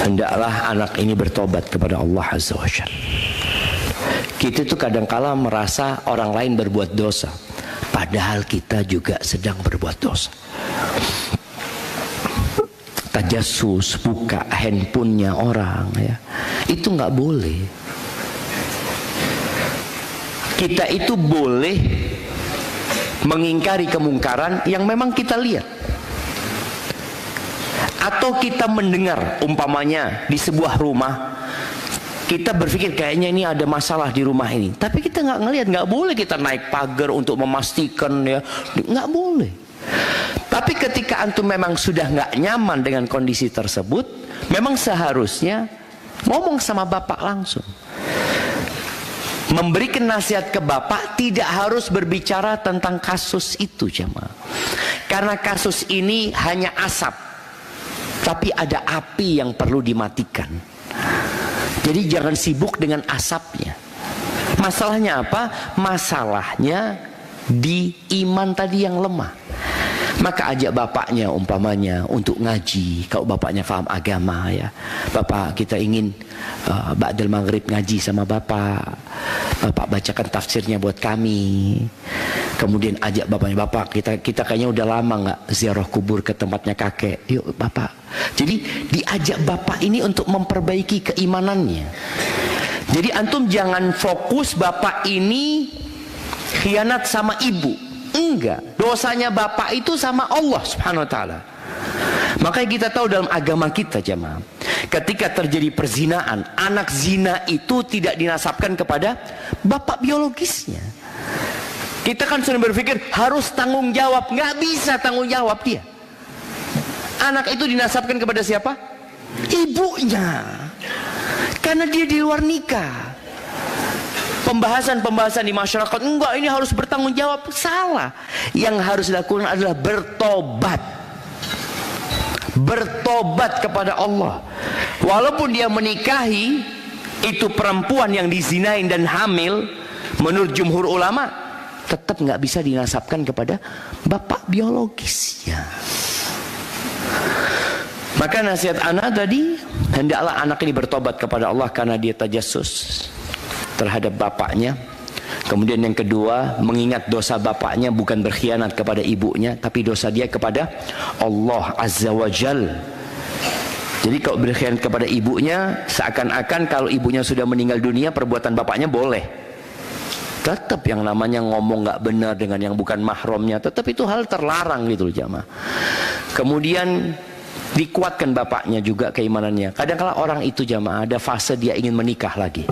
hendaklah anak ini bertobat kepada Allah Azza wa Jalla. Kita itu kadangkala merasa orang lain berbuat dosa, padahal kita juga sedang berbuat dosa. Tajassus, buka handphonenya orang, ya, itu nggak boleh. Kita itu boleh mengingkari kemungkaran yang memang kita lihat, atau kita mendengar, umpamanya di sebuah rumah kita berpikir kayaknya ini ada masalah di rumah ini, tapi kita nggak ngelihat. Nggak boleh kita naik pagar untuk memastikan, ya, nggak boleh. Tapi ketika antum memang sudah nggak nyaman dengan kondisi tersebut, memang seharusnya ngomong sama bapak langsung. Memberikan nasihat ke bapak tidak harus berbicara tentang kasus itu, jemaah. Karena kasus ini hanya asap, tapi ada api yang perlu dimatikan. Jadi jangan sibuk dengan asapnya. Masalahnya apa? Masalahnya di iman tadi yang lemah. Maka ajak bapaknya umpamanya untuk ngaji. Kalau bapaknya paham agama, ya, bapak kita ingin ba'dal maghrib ngaji sama bapak. Bapak bacakan tafsirnya buat kami. Kemudian ajak bapaknya, bapak kita kayaknya udah lama nggak ziarah kubur ke tempatnya kakek. Yuk bapak. Jadi diajak bapak ini untuk memperbaiki keimanannya. Jadi antum jangan fokus bapak ini khianat sama ibu. Enggak, dosanya bapak itu sama Allah Subhanahu wa ta'ala. Makanya kita tahu dalam agama kita, jemaah, ketika terjadi perzinaan, anak zina itu tidak dinasabkan kepada bapak biologisnya. Kita kan sudah berpikir harus tanggung jawab. Nggak bisa tanggung jawab dia. Anak itu dinasabkan kepada siapa? Ibunya. Karena dia di luar nikah. Pembahasan di masyarakat, enggak, ini harus bertanggung jawab. Salah. Yang harus dilakukan adalah bertobat. Bertobat kepada Allah. Walaupun dia menikahi itu perempuan yang dizinain dan hamil, menurut jumhur ulama tetap nggak bisa dinasabkan kepada bapak biologisnya. Maka nasihat anak tadi, hendaklah anak ini bertobat kepada Allah karena dia tajassus terhadap bapaknya. Kemudian yang kedua, mengingat dosa bapaknya bukan berkhianat kepada ibunya, tapi dosa dia kepada Allah Azza wa Jal. Jadi kalau berkhianat kepada ibunya, seakan-akan kalau ibunya sudah meninggal dunia, perbuatan bapaknya boleh. Tetap yang namanya ngomong nggak benar dengan yang bukan mahramnya, tetap itu hal terlarang gitu loh, jamaah. Kemudian dikuatkan bapaknya juga keimanannya. Kadang-kala orang itu, jamaah, ada fase dia ingin menikah lagi,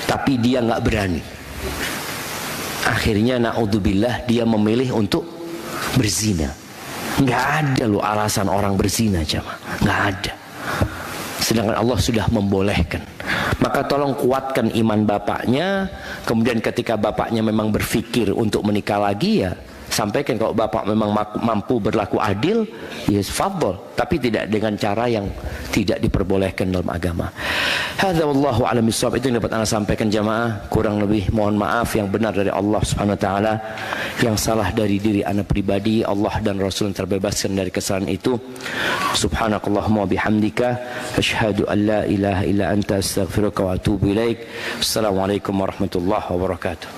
tapi dia nggak berani. Akhirnya naudzubillah dia memilih untuk berzina. Nggak ada loh alasan orang berzina, jemaah. Nggak ada. Sedangkan Allah sudah membolehkan. Maka tolong kuatkan iman bapaknya. Kemudian ketika bapaknya memang berpikir untuk menikah lagi, ya sampaikan kalau bapak memang mampu berlaku adil, ya fadhol, tapi tidak dengan cara yang tidak diperbolehkan dalam agama. Hadza wallahu a'lam bissawab. Itu yang dapat Anda sampaikan jamaah. Kurang lebih mohon maaf, yang benar dari Allah Subhanahu wa taala, yang salah dari diri Anda pribadi. Allah dan Rasul yang terbebaskan dari kesalahan itu. Subhanakallahumma bihamdika asyhadu an la ilaha illa anta astaghfiruka wa atubu ilaik. Assalamualaikum warahmatullahi wabarakatuh.